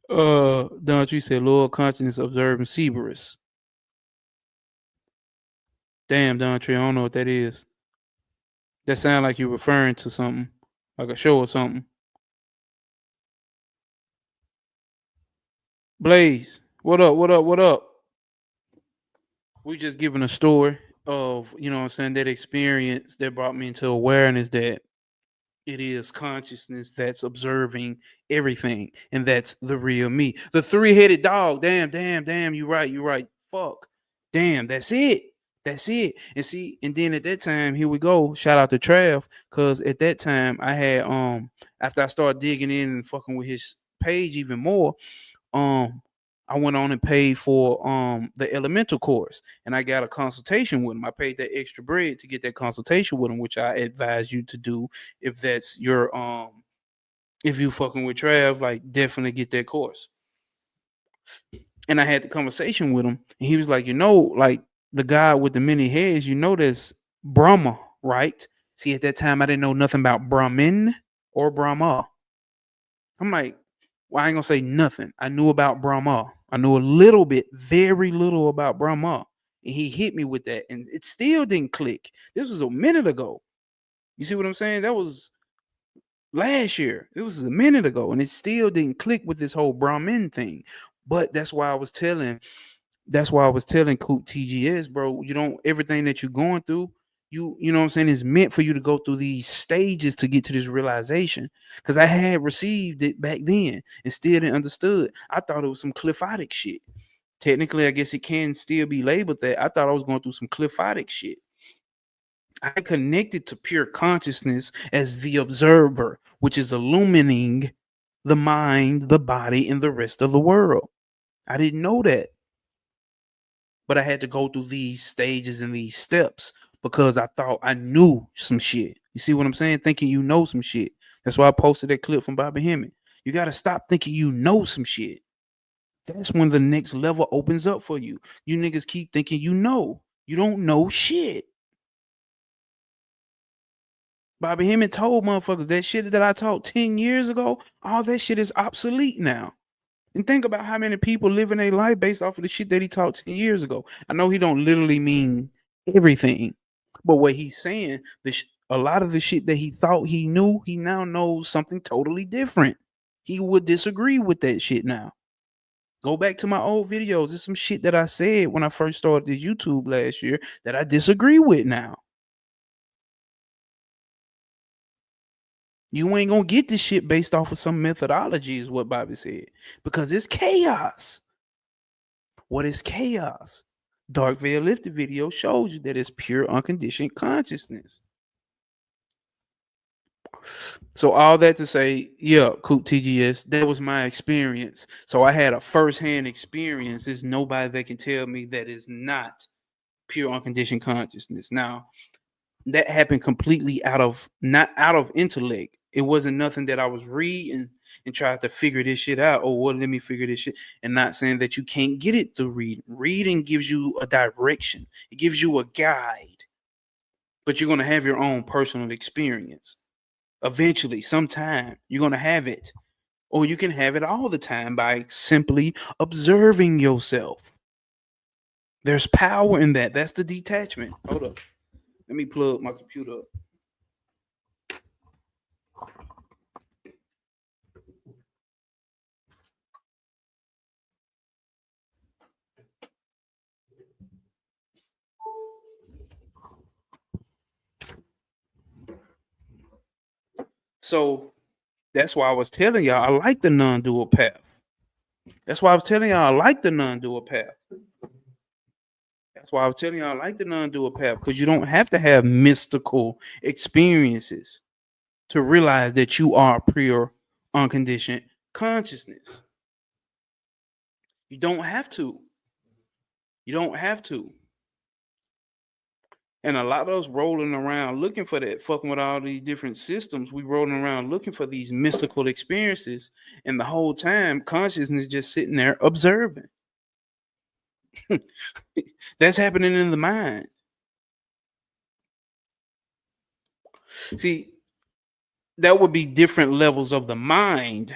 Don't you say lower consciousness observing Cerberus. Damn, Don Tree, I don't know what that is. That sounds like you're referring to something, like a show or something. Blaze, what up? What up? What up? We just giving a story. of, you know what I'm saying, that experience that brought me into awareness that it is consciousness that's observing everything, and that's the real me. The three-headed dog. Damn, you right, you right. Fuck. Damn, that's it. That's it. And see, and then at that time, here we go. Shout out to Trav, because at that time I had after I started digging in and fucking with his page even more, um I went on and paid for the elemental course, and I got a consultation with him. I paid that extra bread to get that consultation with him, which I advise you to do if that's your if you fucking with Trav, like definitely get that course. And I had the conversation with him, and he was like, like the guy with the many heads, that's Brahma, right? See, at that time I didn't know nothing about Brahmin or Brahma. I'm like, well, I ain't gonna say nothing. I knew about Brahma. I knew a little bit, very little about Brahma. And he hit me with that, and it still didn't click. This was a minute ago. You see what I'm saying? That was last year. It was a minute ago, and it still didn't click with this whole Brahmin thing. But that's why I was telling Coop TGS, bro, you don't everything that you're going through, you know what I'm saying, is meant for you to go through these stages to get to this realization. Because I had received it back then and still didn't understood. I thought it was some cliphotic shit. Technically, I guess it can still be labeled that. I thought I was going through some cliphotic shit. I connected to pure consciousness as the observer, which is illumining the mind, the body, and the rest of the world. I didn't know that. But I had to go through these stages and these steps because I thought I knew some shit. You see what I'm saying? Thinking you know some shit. That's why I posted that clip from Bobby Hemming. You got to stop thinking you know some shit. That's when the next level opens up for you. You niggas keep thinking you know. You don't know shit. Bobby Hemming told motherfuckers that shit that I taught 10 years ago, all that shit is obsolete now. And think about how many people living their life based off of the shit that he taught 10 years ago. I know he don't literally mean everything, but what he's saying, a lot of the shit that he thought he knew, he now knows something totally different. He would disagree with that shit now. Go back to my old videos. There's some shit that I said when I first started this YouTube last year that I disagree with now. You ain't gonna get this shit based off of some methodology, is what Bobby said, because it's chaos. What is chaos? Dark Veil Lifted video shows you that it's pure unconditioned consciousness. So all that to say, yeah, Coop TGS, that was my experience. So I had a first-hand experience. There's nobody that can tell me that is not pure unconditioned consciousness. Now, that happened completely not out of intellect. It wasn't nothing that I was reading and tried to figure this shit out. Oh, well, let me figure this shit. And not saying that you can't get it through reading. Reading gives you a direction. It gives you a guide. But you're going to have your own personal experience. Eventually, sometime, you're going to have it. Or you can have it all the time by simply observing yourself. There's power in that. That's the detachment. Hold up. Let me plug my computer up. So that's why I was telling y'all I like the non-dual path. That's why I was telling y'all I like the non-dual path. That's why I was telling y'all I like the non-dual path, because you don't have to have mystical experiences to realize that you are pure, unconditioned consciousness. You don't have to. You don't have to. And a lot of us rolling around looking for that, fucking with all these different systems. We rolling around looking for these mystical experiences, and the whole time consciousness just sitting there observing. That's happening in the mind. See, that would be different levels of the mind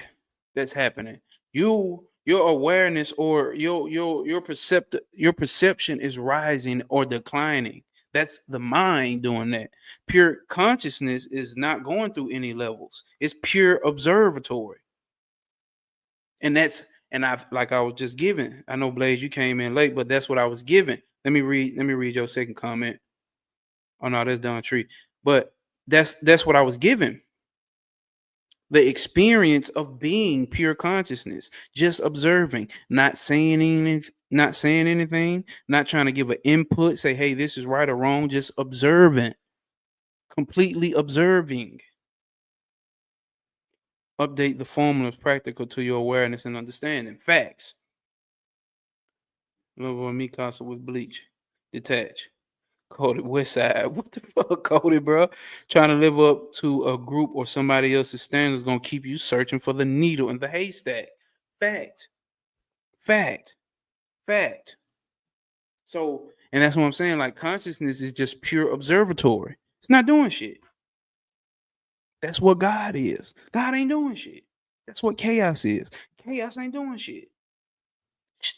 that's happening. Your awareness or your perception is rising or declining. That's the mind doing that. Pure consciousness is not going through any levels. It's pure observatory. And I was just given. I know, Blaze, you came in late, but that's what I was given. Let me read your second comment. Oh no, that's Don Tree. But that's what I was given. The experience of being pure consciousness, just observing, not saying anything, not trying to give an input, say, hey, this is right or wrong, just observing, completely observing. Update the formulas practical to your awareness and understanding. Facts. Love on me constant with bleach. Detach. Cody West Side. What the fuck, Cody, bro? Trying to live up to a group or somebody else's standards gonna keep you searching for the needle in the haystack. Fact. Fact. Fact. So, and that's what I'm saying. Like, consciousness is just pure observatory. It's not doing shit. That's what God is. God ain't doing shit. That's what chaos is. Chaos ain't doing shit.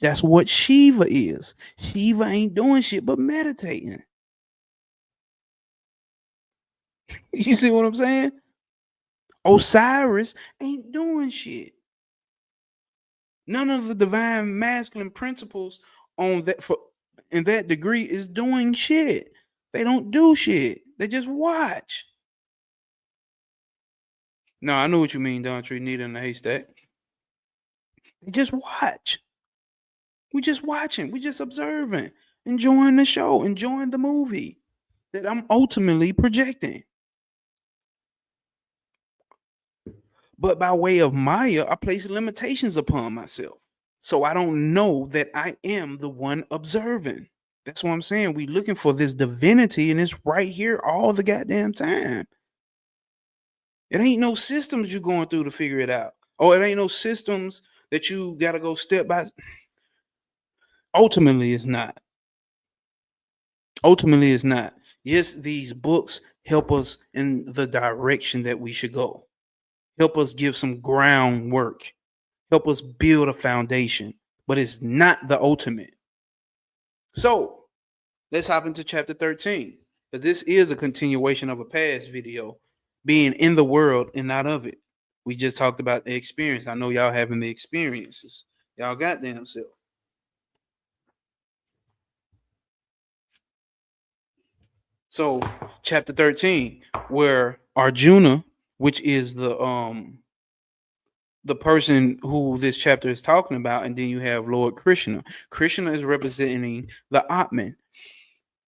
That's what Shiva is. Shiva ain't doing shit but meditating. You see what I'm saying? Osiris ain't doing shit. None of the divine masculine principles on that for in that degree is doing shit. They don't do shit. They just watch. No, I know what you mean, Don Tree, needle in the haystack. They just watch. We just watching. We just observing, enjoying the show, enjoying the movie that I'm ultimately projecting. But by way of Maya, I place limitations upon myself. So I don't know that I am the one observing. That's what I'm saying. We looking for this divinity, and it's right here all the goddamn time. It ain't no systems you're going through to figure it out. Or it ain't no systems that you gotta go step by. Ultimately, it's not. Ultimately, it's not. Yes, these books help us in the direction that we should go. Help us give some groundwork. Help us build a foundation. But it's not the ultimate. So let's hop into chapter 13. But this is a continuation of a past video, being in the world and not of it. We just talked about the experience. I know y'all having the experiences. Y'all goddamn self. So chapter 13, where Arjuna, which is the person who this chapter is talking about, and then you have Lord Krishna. Krishna is representing the Atman.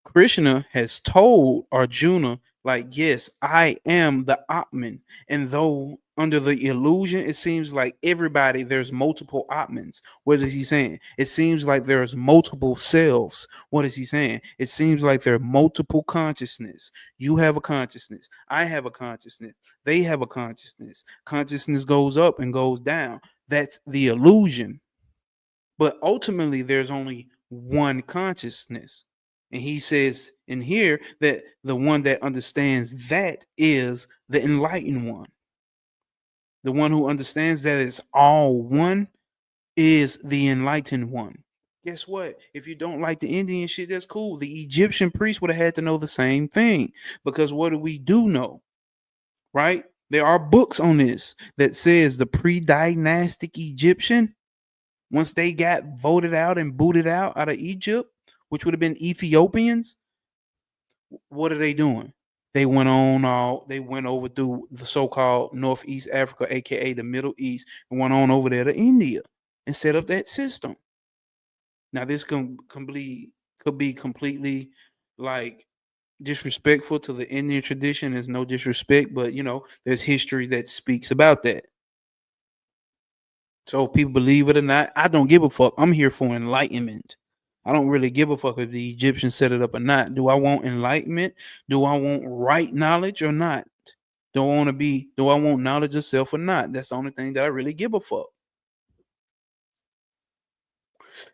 Krishna has told Arjuna, like, yes, I am the Atman. And though under the illusion, it seems like everybody, there's multiple Atmans. What is he saying? It seems like there's multiple selves. What is he saying? It seems like there are multiple consciousness. You have a consciousness. I have a consciousness. They have a consciousness. Consciousness goes up and goes down. That's the illusion. But ultimately, there's only one consciousness. And he says in here that the one that understands that is the enlightened one. The one who understands that it's all one is the enlightened one. Guess what? If you don't like the Indian shit, that's cool. The Egyptian priest would have had to know the same thing. Because what do we do know? Right? There are books on this that says the pre-dynastic Egyptian, once they got voted out and booted out of Egypt, which would have been Ethiopians, what are they doing? They went over through the so-called Northeast Africa, aka the Middle East, and went on over there to India and set up that system. Now, this could be completely like disrespectful to the Indian tradition. There's no disrespect, but there's history that speaks about that. So people believe it or not, I don't give a fuck. I'm here for enlightenment. I don't really give a fuck if the Egyptians set it up or not. Do I want enlightenment? Do I want right knowledge or not? Do I want knowledge of self or not? That's the only thing that I really give a fuck.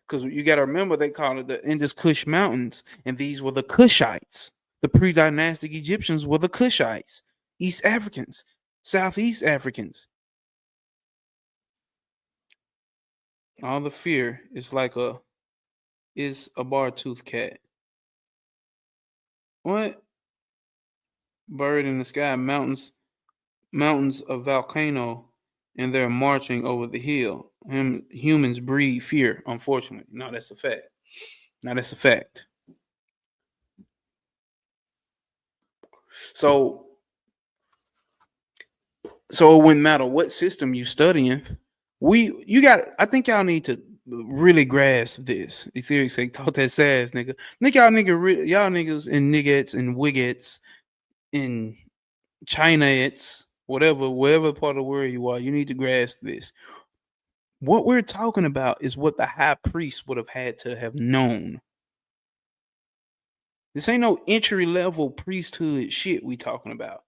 Because you got to remember, they call it the Indus Kush Mountains, and these were the Kushites. The pre-dynastic Egyptians were the Kushites, East Africans, Southeast Africans. All the fear is a bar-toothed cat. What? Bird in the sky, mountains of volcano, and they're marching over the hill. Humans breed fear, unfortunately. No, that's a fact. So so it wouldn't matter what system you studying. You got. I think y'all need to really grasp this. Ethereum say talk that sass, nigga. Think y'all niggas and niggas and wiggets and Chinaettes, whatever part of the world you are, you need to grasp this. What we're talking about is what the high priest would have had to have known. This ain't no entry level priesthood shit we talking about.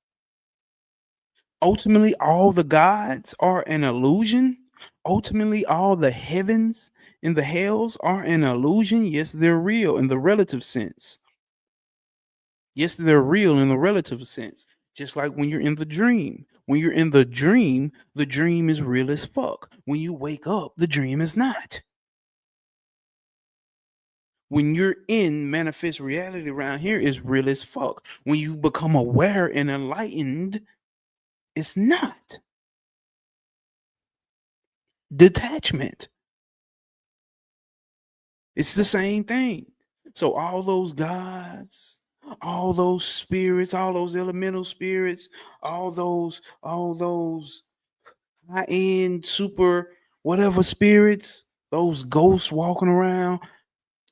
Ultimately, all the gods are an illusion. Ultimately, all the heavens and the hells are an illusion. Yes, they're real in the relative sense. Yes, they're real in the relative sense. Just like when you're in the dream. When you're in the dream is real as fuck. When you wake up, the dream is not. When you're in manifest reality around here is real as fuck. When you become aware and enlightened, it's not. Detachment. It's the same thing. So all those gods, all those spirits, all those elemental spirits, all those high-end super whatever spirits, those ghosts walking around,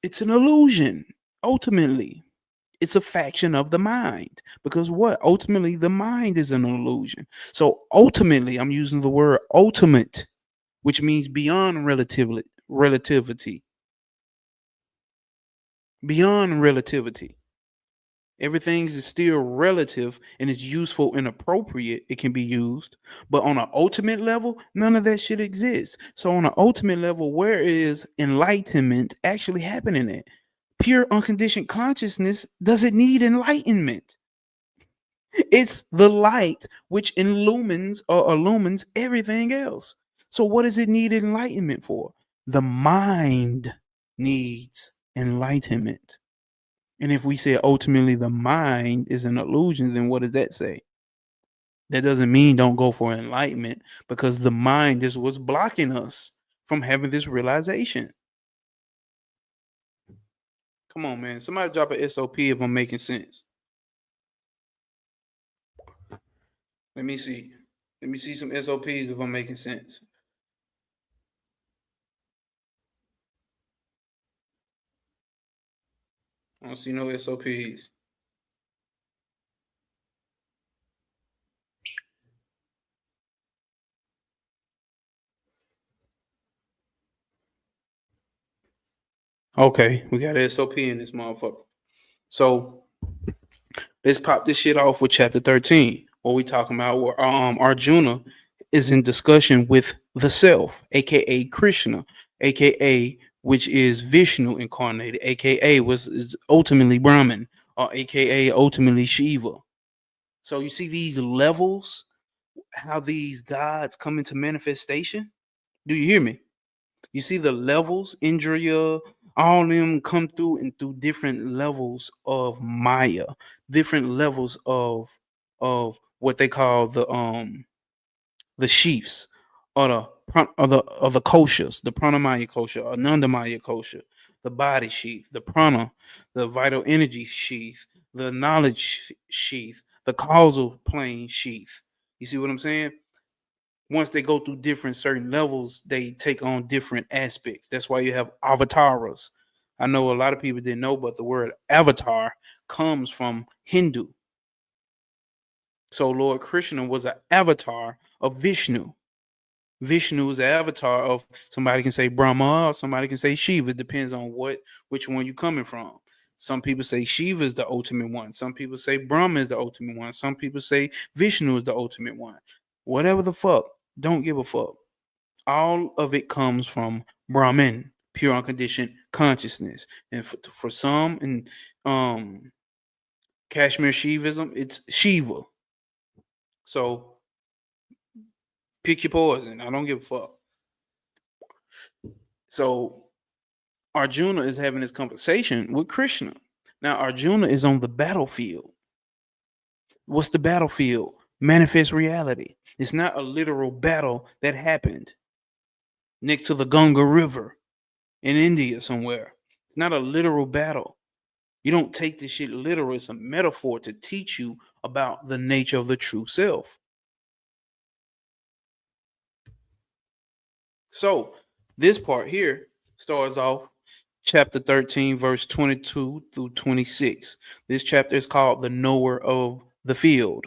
it's an illusion. Ultimately, it's a faction of the mind. Because what? Ultimately, the mind is an illusion. So ultimately, I'm using the word ultimate, which means beyond relativity. Beyond relativity. Everything is still relative and it's useful and appropriate. It can be used. But on an ultimate level, none of that shit exists. So on an ultimate level, where is enlightenment actually happening at? Pure unconditioned consciousness doesn't need enlightenment. It's the light which illumines everything else. So what does it need enlightenment for? The mind needs enlightenment. And if we say ultimately the mind is an illusion, then what does that say? That doesn't mean don't go for enlightenment, because the mind is what's blocking us from having this realization. Come on, man. Somebody drop a SOP if I'm making sense. Let me see. Let me see some SOPs if I'm making sense. I don't see no SOPs. Okay, we got an SOP in this motherfucker. So let's pop this shit off with chapter 13. What we talking about? Where Arjuna is in discussion with the self, aka Krishna, aka which is Vishnu incarnated, aka was is ultimately Brahman, or aka ultimately Shiva. So you see these levels, how these gods come into manifestation. Do you hear me? You see the levels, Indriya, all of them come through and through different levels of Maya, different levels of what they call the sheaths, or the koshas, the pranamaya kosha, anandamaya kosha, the body sheath, the prana, the vital energy sheath, the knowledge sheath, the causal plane sheath. You see what I'm saying? Once they go through different certain levels, they take on different aspects. That's why you have avatars. I know a lot of people didn't know, but the word avatar comes from Hindu. So Lord Krishna was an avatar of Vishnu. Vishnu is the avatar of, somebody can say Brahma, or somebody can say Shiva. It depends on which one you're coming from. Some people say Shiva is the ultimate one. Some people say Brahma is the ultimate one. Some people say Vishnu is the ultimate one. Whatever the fuck, don't give a fuck. All of it comes from Brahman, pure unconditioned consciousness. And for some in Kashmir Shivism, it's Shiva. So pick your poison. I don't give a fuck. So Arjuna is having this conversation with Krishna. Now Arjuna is on the battlefield. What's the battlefield? Manifest reality. It's not a literal battle that happened next to the Ganga River in India somewhere. It's not a literal battle. You don't take this shit literal. It's a metaphor to teach you about the nature of the true self. So this part here starts off chapter 13, verse 22 through 26. This chapter is called The Knower of the Field.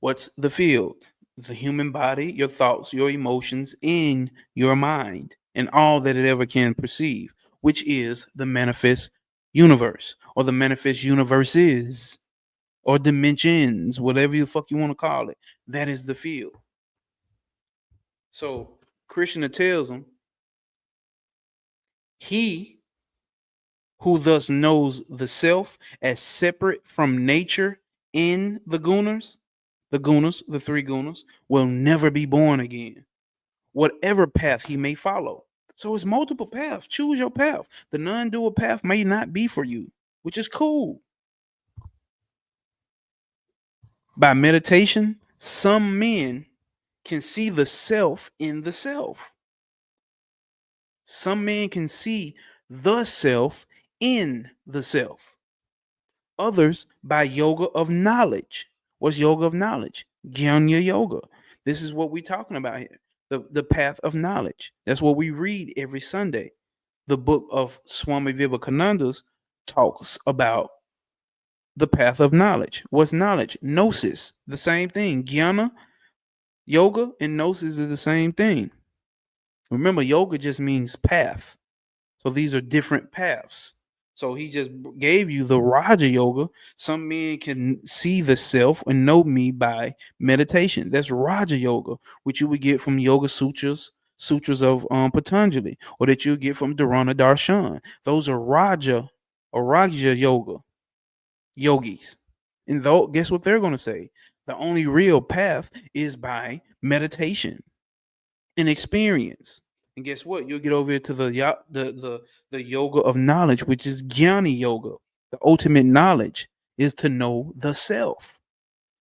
What's the field? The human body, your thoughts, your emotions, in your mind, and all that it ever can perceive, which is the manifest universe, or the manifest universes, or dimensions, whatever the fuck you want to call it. That is the field. So Krishna tells them, he who thus knows the self as separate from nature in the gunas, the three gunas, will never be born again, whatever path he may follow. So it's multiple paths. Choose your path. The non-dual path may not be for you, which is cool. By meditation, some men can see the self in the self. Some men can see the self in the self. Others by yoga of knowledge. What's yoga of knowledge? Jnana yoga. This is what we're talking about here. The path of knowledge. That's what we read every Sunday. The book of Swami Vivekananda's talks about the path of knowledge. What's knowledge? Gnosis. The same thing. Jnana, yoga, and gnosis is the same thing. Remember, yoga just means path. So these are different paths. So he just gave you the Raja Yoga. Some men can see the self and know me by meditation. That's Raja Yoga, which you would get from Yoga Sutras of Patanjali, or that you get from Dharana Darshan. Those are Raja or Raja Yoga yogis. And though, guess what they're going to say? The only real path is by meditation and experience. And guess what? You'll get over here to the yoga of knowledge, which is Jnana yoga. The ultimate knowledge is to know the self.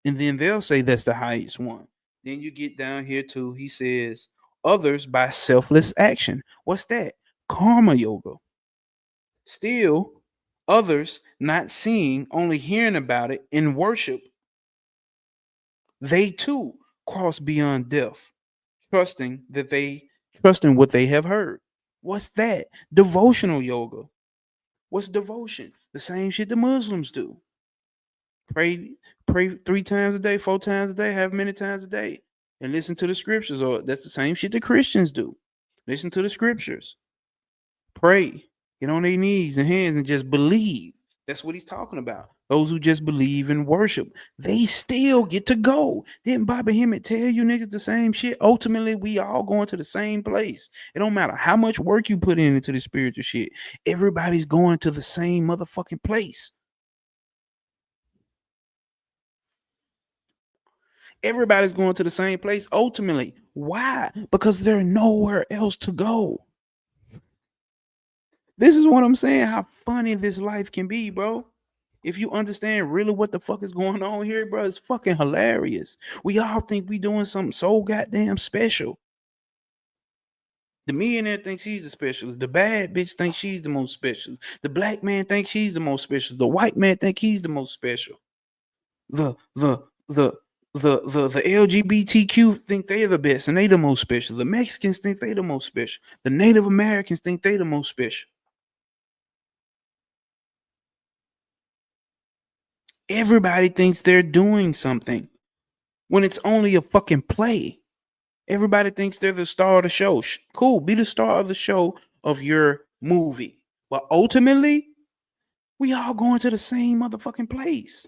And then they'll say that's the highest one. Then you get down here to, he says, others by selfless action. What's that? Karma yoga. Still, others not seeing, only hearing about it in worship, they too cross beyond death, trusting that they trusting what they have heard. What's that? Devotional yoga. What's devotion? The same shit the Muslims do. Pray, pray 3 times a day, 4 times a day, however many times a day, and listen to the scriptures. Or that's the same shit the Christians do. Listen to the scriptures. Pray. Get on their knees and hands and just believe. That's what he's talking about. Those who just believe and worship, they still get to go. Didn't Bobby Hemmett tell you niggas the same shit? Ultimately, we all going to the same place. It don't matter how much work you put into the spiritual shit. Everybody's going to the same motherfucking place. Everybody's going to the same place ultimately. Why? Because there's nowhere else to go. This is what I'm saying, how funny this life can be, bro. If you understand really what the fuck is going on here, bro, it's fucking hilarious. We all think we doing something so goddamn special. The millionaire thinks he's the specialist. The bad bitch thinks she's the most special. The black man thinks she's the most special. The white man thinks he's the most special. The the the the LGBTQ think they're the best and they the most special. The Mexicans think they the most special. The Native Americans think they the most special. Everybody thinks they're doing something when it's only a fucking play. Everybody thinks they're the star of the show. Cool, be the star of the show of your movie. But ultimately, we all going to the same motherfucking place.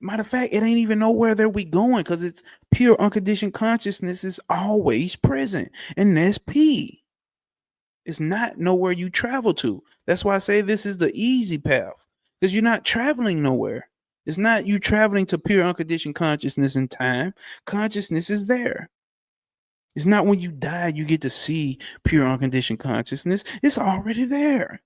Matter of fact, it ain't even nowhere that we going because it's pure unconditioned consciousness is always present. And that's P. It's not nowhere you travel to. That's why I say this is the easy path. Because you're not traveling nowhere. It's not you traveling to pure unconditioned consciousness in time. Consciousness is there. It's not when you die you get to see pure unconditioned consciousness. It's already there.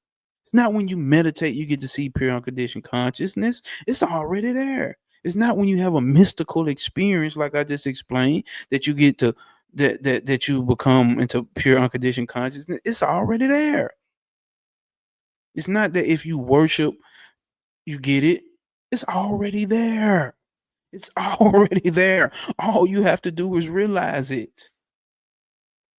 It's not when you meditate you get to see pure unconditioned consciousness. It's already there. It's not when you have a mystical experience like I just explained that you get to that you become into pure unconditioned consciousness. It's already there. It's not that if you worship, you get it. It's already there. It's already there. All you have to do is realize it.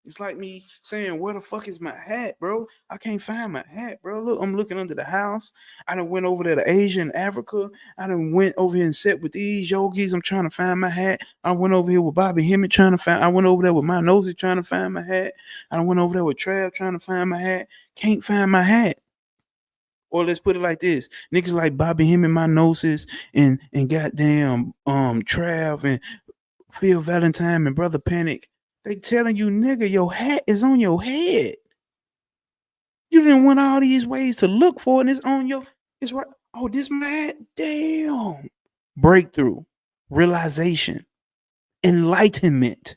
It's like me saying, where the fuck is my hat, bro? I can't find my hat, bro. Look, I'm looking under the house. I done went over there to Asia and Africa. I done went over here and sat with these yogis. I'm trying to find my hat. I went over here with Bobby Hemmett trying to find. I went over there with my Gnosis trying to find my hat. I went over there with Trav trying to find my hat. Can't find my hat. Or let's put it like this: niggas like Bobby Hemmett, my Gnosis, and goddamn Trav and Phil Valentine and Brother Panic. They telling you, nigga, your hat is on your head. You didn't went all these ways to look for it, and it's on your, it's right. Oh, this my hat? Damn. Breakthrough, realization, enlightenment.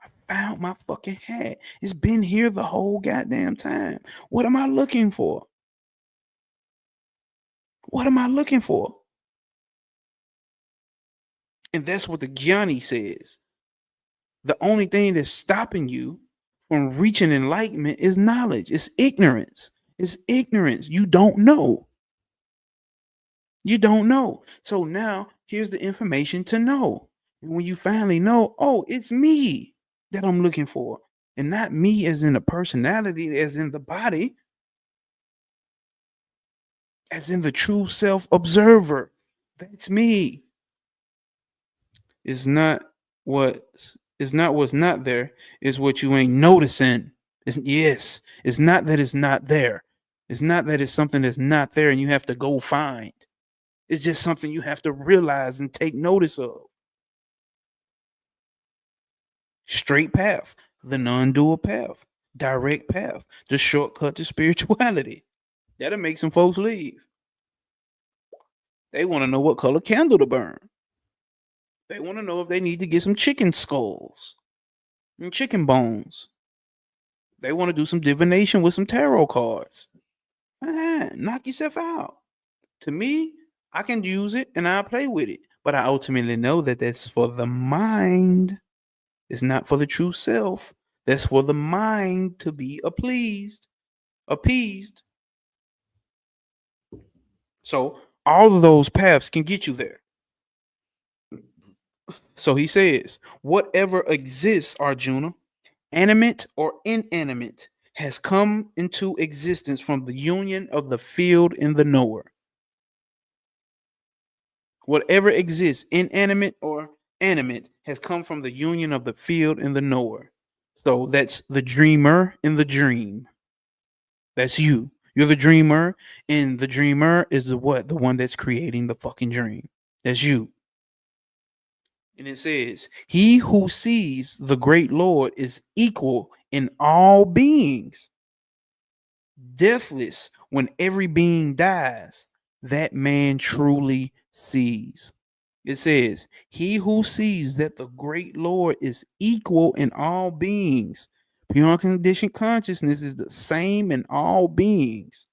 I found my fucking hat. It's been here the whole goddamn time. What am I looking for? What am I looking for? And that's what the Gyani says. The only thing that's stopping you from reaching enlightenment is knowledge. It's ignorance. It's ignorance. You don't know. You don't know. So now here's the information to know. And when you finally know, oh, it's me that I'm looking for. And not me as in a personality, as in the body, as in the true self observer. That's me. It's not what's not there, is what you ain't noticing. It's not that it's not there. It's not that it's something that's not there and you have to go find. It's just something you have to realize and take notice of. Straight path, the non-dual path, direct path, the shortcut to spirituality. That'll make some folks leave. They want to know what color candle to burn. They want to know if they need to get some chicken skulls and chicken bones. They want to do some divination with some tarot cards. Knock yourself out. To me, I can use it and I'll play with it. But I ultimately know that that's for the mind. It's not for the true self. That's for the mind to be appeased. So all of those paths can get you there. So he says, whatever exists, Arjuna, animate or inanimate, has come into existence from the union of the field and the knower. Whatever exists, inanimate or animate, has come from the union of the field and the knower. So that's the dreamer in the dream. That's you. You're the dreamer, and the dreamer is the what? The one that's creating the fucking dream. That's you. And it says, he who sees the great Lord is equal in all beings. Deathless when every being dies, that man truly sees. It says, he who sees that the great Lord is equal in all beings. Pure unconditioned consciousness is the same in all beings.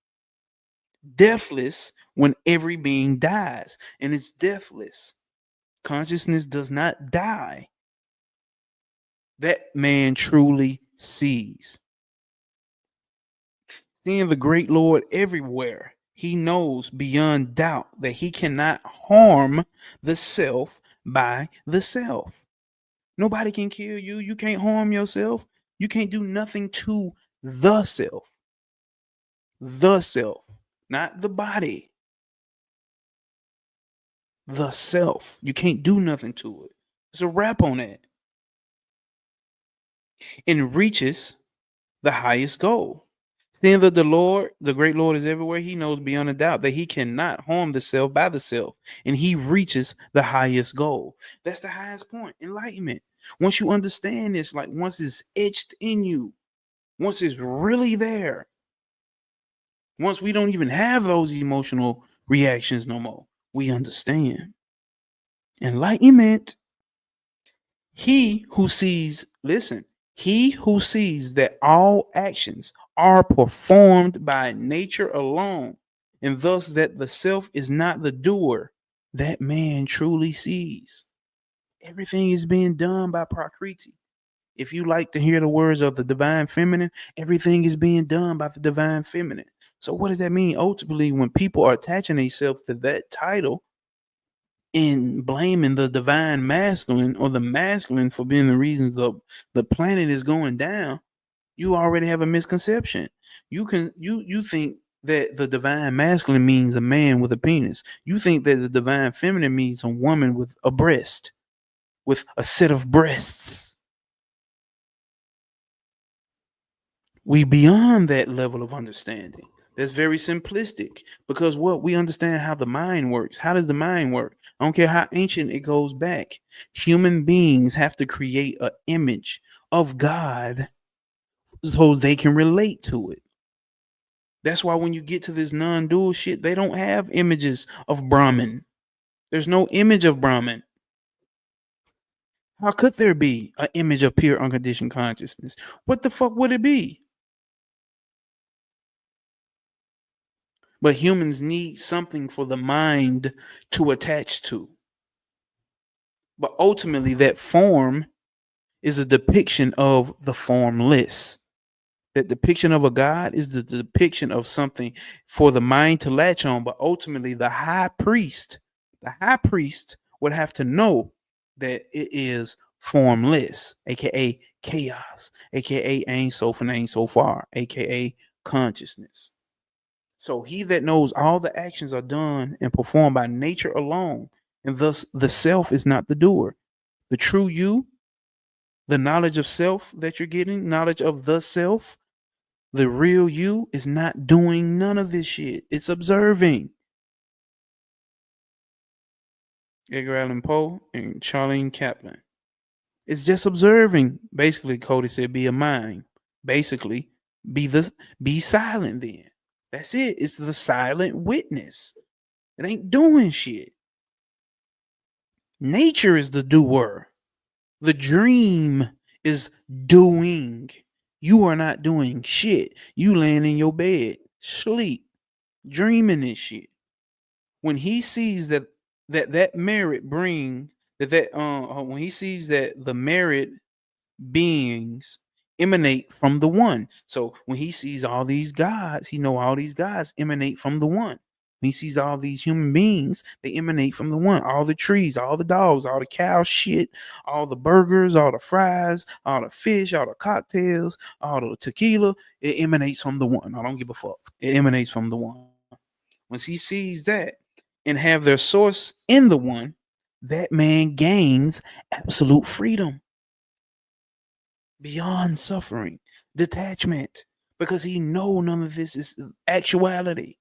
Deathless when every being dies, and it's deathless. Consciousness does not die. That man truly sees. Seeing the great Lord everywhere, he knows beyond doubt that he cannot harm the self by the self. Nobody can kill you. You can't harm yourself. You can't do nothing to the self. The self, not the body. The self. You can't do nothing to it. It's a wrap on that. And reaches the highest goal. Seeing that the Lord, the great Lord, is everywhere, he knows beyond a doubt that he cannot harm the self by the self, and he reaches the highest goal. That's the highest point, enlightenment. Once you understand this, like once it's etched in you, once it's really there, once we don't even have those emotional reactions no more, we understand. Enlightenment. He who sees, listen, he who sees that all actions are performed by nature alone, and thus that the self is not the doer, that man truly sees. Everything is being done by Prakriti. If you like to hear the words of the divine feminine, everything is being done by the divine feminine. So what does that mean? Ultimately, when people are attaching themselves to that title and blaming the divine masculine or the masculine for being the reasons the planet is going down, you already have a misconception. You think that the divine masculine means a man with a penis. You think that the divine feminine means a woman with a breast, with a set of breasts. We beyond that level of understanding. That's very simplistic because what we understand how the mind works. How does the mind work? I don't care how ancient it goes back. Human beings have to create an image of God so they can relate to it. That's why when you get to this non-dual shit, they don't have images of Brahman. There's no image of Brahman. How could there be an image of pure unconditioned consciousness? What the fuck would it be? But humans need something for the mind to attach to. But ultimately, that form is a depiction of the formless. That depiction of a God is the depiction of something for the mind to latch on. But ultimately, the high priest would have to know that it is formless, aka chaos, aka ain't so and ain't so far, aka consciousness. So he that knows all the actions are done and performed by nature alone, and thus the self is not the doer. The true you, the knowledge of self that you're getting, knowledge of the self, the real you is not doing none of this shit. It's observing. Edgar Allan Poe and Charlene Chaplin. It's just observing. Basically, Cody said, be a mime. Basically, be silent then. That's it. It's the silent witness. It ain't doing shit. Nature is the doer. The dream is doing. You are not doing shit. You laying in your bed, sleep, dreaming this shit. When he sees that merit bring when he sees that the merit beings emanate from the one. So when he sees all these gods, he know all these gods emanate from the one. When he sees all these human beings, they emanate from the one. All the trees, all the dogs, all the cow shit, all the burgers, all the fries, all the fish, all the cocktails, all the tequila, it emanates from the one. I don't give a fuck. It emanates from the one. Once he sees that and have their source in the one, that man gains absolute freedom beyond suffering, detachment, because he know none of this is actuality.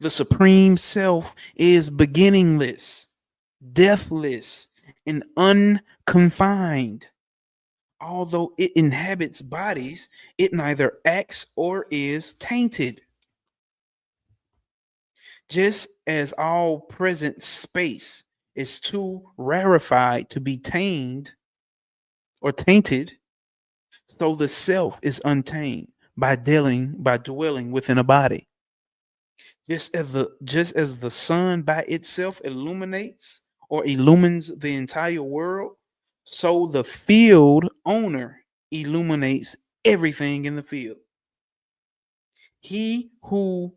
The supreme self is beginningless, deathless, and unconfined. Although it inhabits bodies, it neither acts or is tainted. Just as all present space is too rarefied to be tamed or tainted, so the self is untamed by dwelling within a body. Just as the sun by itself illuminates or illumines the entire world, so the field owner illuminates everything in the field. He who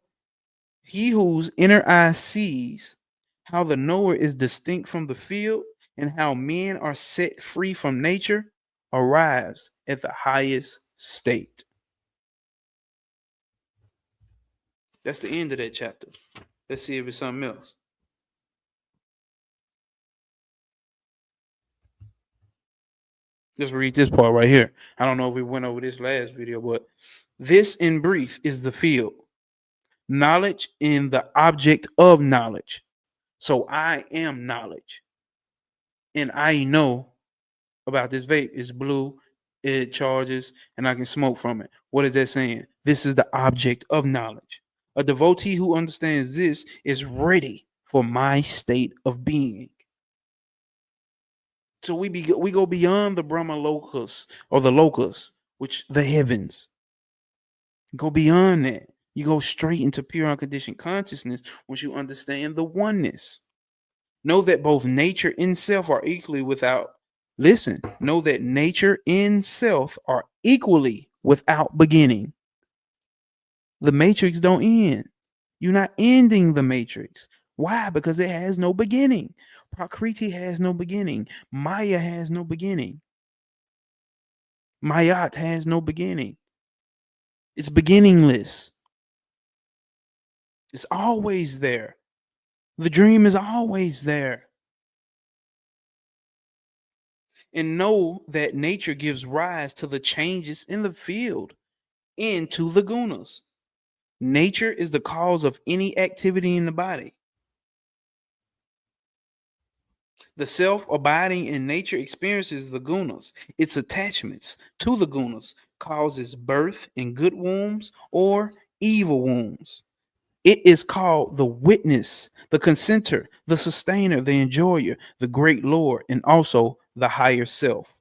he whose inner eye sees how the knower is distinct from the field and how men are set free from nature arrives at the highest state. That's the end of that chapter. Let's see if it's something else. Just read this part right here. I don't know if we went over this last video, but this in brief is the field. Knowledge in the object of knowledge. So I am knowledge. And I know about this vape. It's blue, it charges, and I can smoke from it. What is that saying? This is the object of knowledge. A devotee who understands this is ready for my state of being. So we go beyond the Brahma locus or the locus, which the heavens. Go beyond that. You go straight into pure unconditioned consciousness once you understand the oneness. Know that both nature and self are equally without Listen, know that nature and self are equally without beginning. The matrix don't end. You're not ending the matrix. Why? Because it has no beginning. Prakriti has no beginning. Maya has no beginning. Mayat has no beginning. It's beginningless. It's always there. The dream is always there. And know that nature gives rise to the changes in the field into the gunas. Nature is the cause of any activity in the body. The self abiding in nature experiences the gunas. Its attachments to the gunas causes birth in good wombs or evil wombs. It is called the witness, the consenter, the sustainer, the enjoyer, the great Lord, and also the higher self,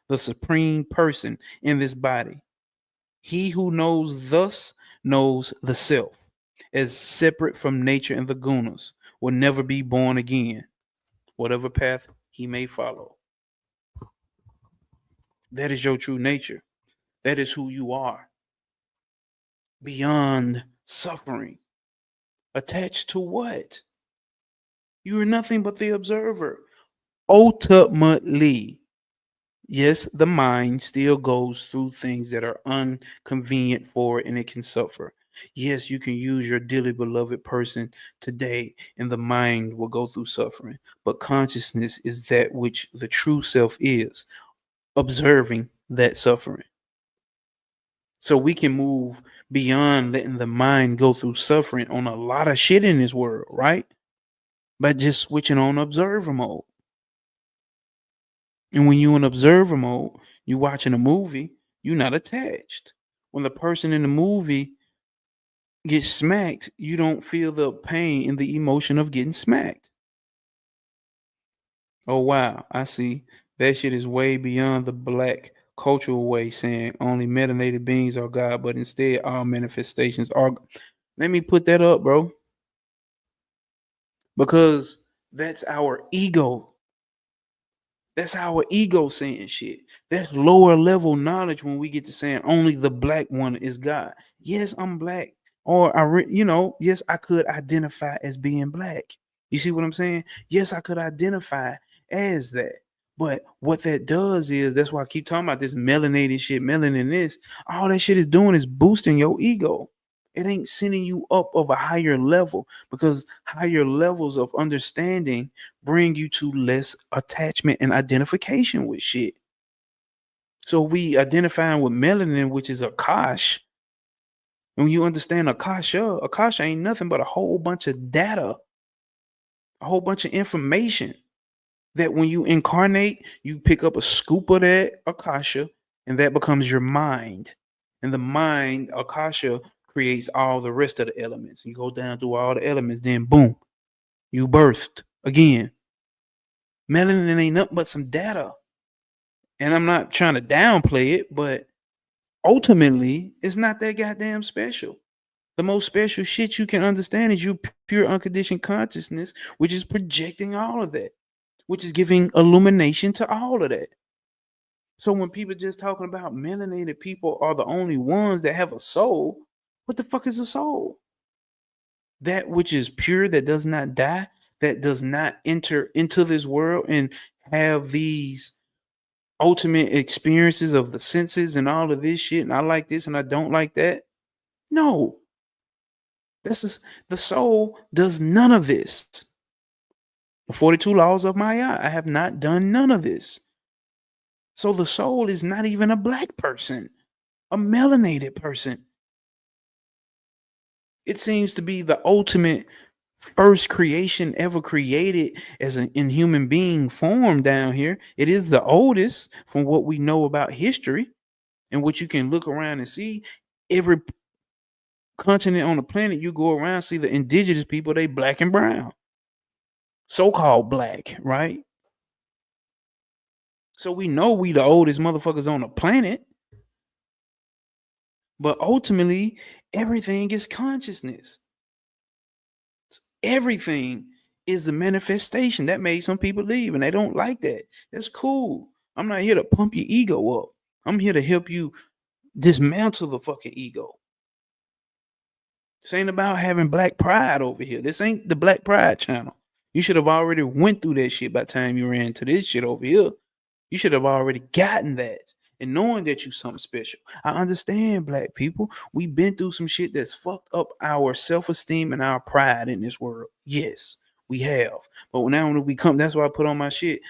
the supreme person in this body. He who knows thus knows the self, as separate from nature and the gunas, will never be born again, whatever path he may follow. That is your true nature. That is who you are. Beyond suffering. Attached to what? You are nothing but the observer. Ultimately, yes, the mind still goes through things that are inconvenient for it and it can suffer. Yes, you can use your dearly beloved person today and the mind will go through suffering. But consciousness is that which the true self is, observing that suffering. So we can move beyond letting the mind go through suffering on a lot of shit in this world, right? By just switching on observer mode. And when you in observer mode, you watching a movie, you're not attached. When the person in the movie gets smacked, you don't feel the pain and the emotion of getting smacked. Oh wow, I see. That shit is way beyond the black cultural way saying only melanated beings are God, but instead all manifestations are. Let me put that up, bro. Because that's our ego. That's our ego saying shit. That's lower level knowledge when we get to saying only the black one is God. Yes, I'm black. Or yes, I could identify as being black. You see what I'm saying? Yes, I could identify as that. But what that does is that's why I keep talking about this melanated shit, melanin this. All that shit is doing is boosting your ego. It ain't sending you up of a higher level because higher levels of understanding bring you to less attachment and identification with shit. So we identifying with melanin, which is Akash. When you understand Akasha ain't nothing but a whole bunch of data, a whole bunch of information that when you incarnate, you pick up a scoop of that Akasha, and that becomes your mind. And the mind, Akasha, creates all the rest of the elements. You go down through all the elements, then boom, you birthed again. Melanin ain't nothing but some data. And I'm not trying to downplay it, but ultimately, it's not that goddamn special. The most special shit you can understand is you pure unconditioned consciousness, which is projecting all of that, which is giving illumination to all of that. So when people just talking about melanated people are the only ones that have a soul, what the fuck is a soul? That which is pure, that does not die, that does not enter into this world and have these ultimate experiences of the senses and all of this shit. And I like this and I don't like that. No, this is the soul does none of this. The 42 laws of Maya, I have not done none of this. So the soul is not even a black person, a melanated person. It seems to be the ultimate first creation ever created as an inhuman being form down here. It is the oldest from what we know about history and what you can look around and see. Every continent on the planet you go around, see the indigenous people, they black and brown. So-called black, right? So we know we the oldest motherfuckers on the planet. But ultimately, everything is consciousness. Everything is a manifestation. That made some people leave and they don't like that. That's cool. I'm not here to pump your ego up. I'm here to help you dismantle the fucking ego. This ain't about having black pride over here. This ain't the Black Pride channel. You should have already went through that shit by the time you ran to this shit over here. You should have already gotten that and knowing that you something special. I understand, black people. We've been through some shit that's fucked up our self-esteem and our pride in this world. Yes, we have. But now when we come, that's why I put on my shit.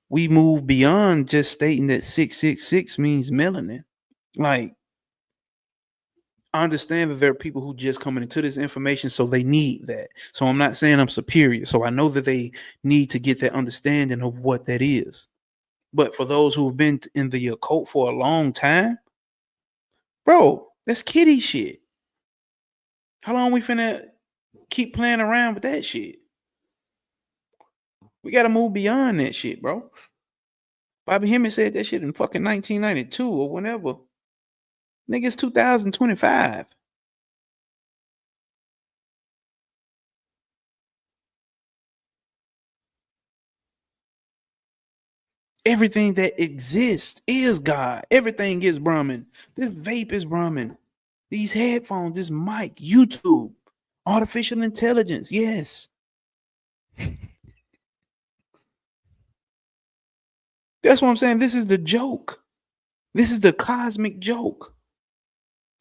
We move beyond just stating that 666 means melanin. Like, I understand that there are people who just coming into this information, so they need that. So I'm not saying I'm superior. So I know that they need to get that understanding of what that is. But for those who've been in the occult for a long time, bro, that's kiddie shit. How long we finna keep playing around with that shit? We gotta move beyond that shit, bro. Bobby Hemmett said that shit in fucking 1992 or whenever. Niggas 2025. Everything that exists is God. Everything is Brahman. This vape is Brahman. These headphones, this mic, YouTube, artificial intelligence. Yes. That's what I'm saying. This is the joke. This is the cosmic joke.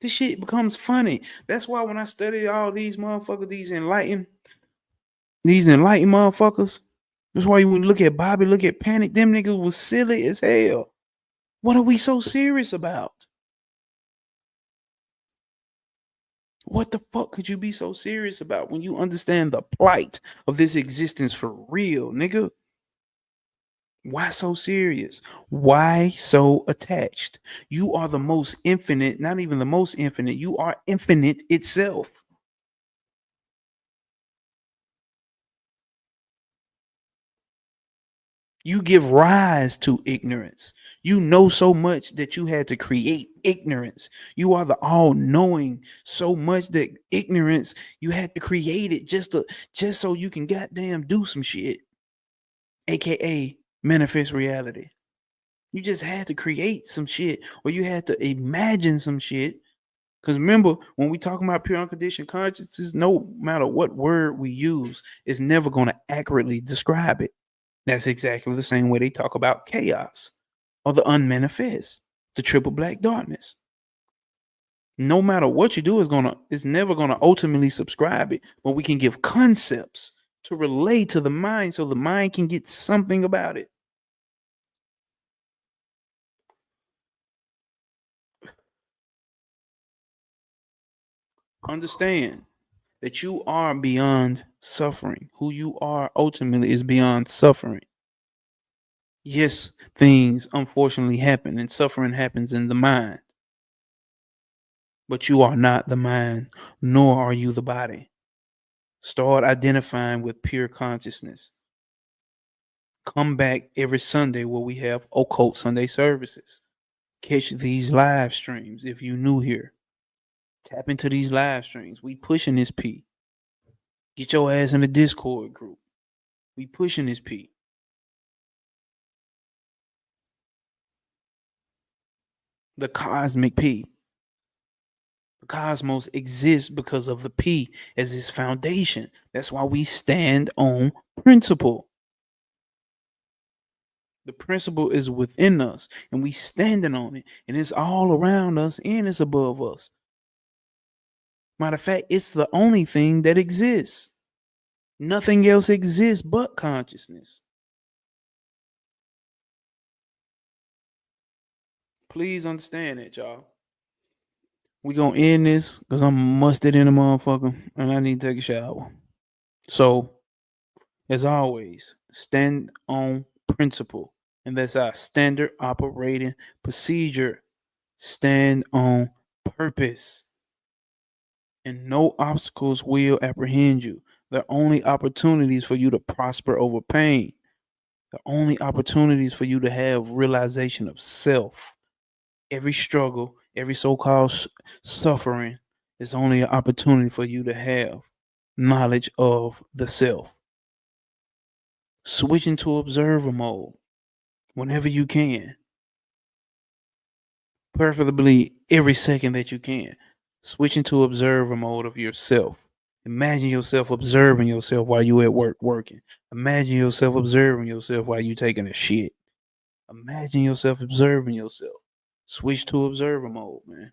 This shit becomes funny. That's why when I study all these motherfuckers, these enlightened motherfuckers, that's why when you look at Bobby, look at Panic, them niggas was silly as hell. What are we so serious about? What the fuck could you be so serious about when you understand the plight of this existence for real, nigga? Why so serious? Why so attached? You are the most infinite, not even the most infinite, you are infinite itself. You give rise to ignorance. You know so much that you had to create ignorance. You are the all knowing so much that ignorance, you had to create it just so you can goddamn do some shit, aka manifest reality. You just had to create some shit or you had to imagine some shit. Because remember, when we talk about pure unconditioned consciousness, no matter what word we use, it's never going to accurately describe it. That's exactly the same way they talk about chaos or the unmanifest, the triple black darkness. No matter what you do, it's never gonna ultimately subscribe it, but we can give concepts to relate to the mind so the mind can get something about it. Understand that you are beyond suffering. Who you are ultimately is beyond suffering. Yes, things unfortunately happen and suffering happens in the mind. But you are not the mind, nor are you the body. Start identifying with pure consciousness. Come back every Sunday where we have occult Sunday services. Catch these live streams if you new here. Tap into these live streams. We pushing this P. Get your ass in the Discord group. We pushing this P. The cosmic P. The cosmos exists because of the P as its foundation. That's why we stand on principle. The principle is within us and we standing on it. And it's all around us and it's above us. Matter of fact, it's the only thing that exists. Nothing else exists but consciousness. Please understand that, y'all. We gonna end this because I'm musted in a motherfucker and I need to take a shower. So, as always, stand on principle. And that's our standard operating procedure. Stand on purpose. And no obstacles will apprehend you. They're only opportunities for you to prosper over pain. They're only opportunities for you to have realization of self. Every struggle, every so-called suffering is only an opportunity for you to have knowledge of the self. Switch into observer mode. whenever you can. Preferably every second that you can. Switch into observer mode of yourself. Imagine yourself observing yourself while you at work working. Imagine yourself observing yourself while you taking a shit. Imagine yourself observing yourself. Switch to observer mode, man.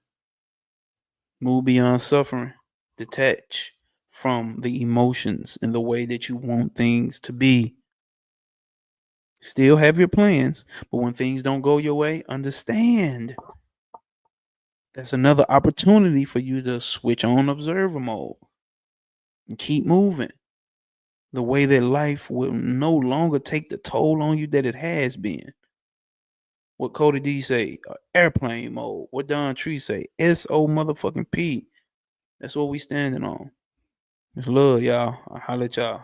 Move beyond suffering. Detach from the emotions and the way that you want things to be. Still have your plans, but when things don't go your way, understand. That's another opportunity for you to switch on observer mode and keep moving. The way that life will no longer take the toll on you that it has been. What Cody D say? Airplane mode. What Don Tree say? SO motherfucking P. That's what we standing on. It's love, y'all. I'll holler at y'all.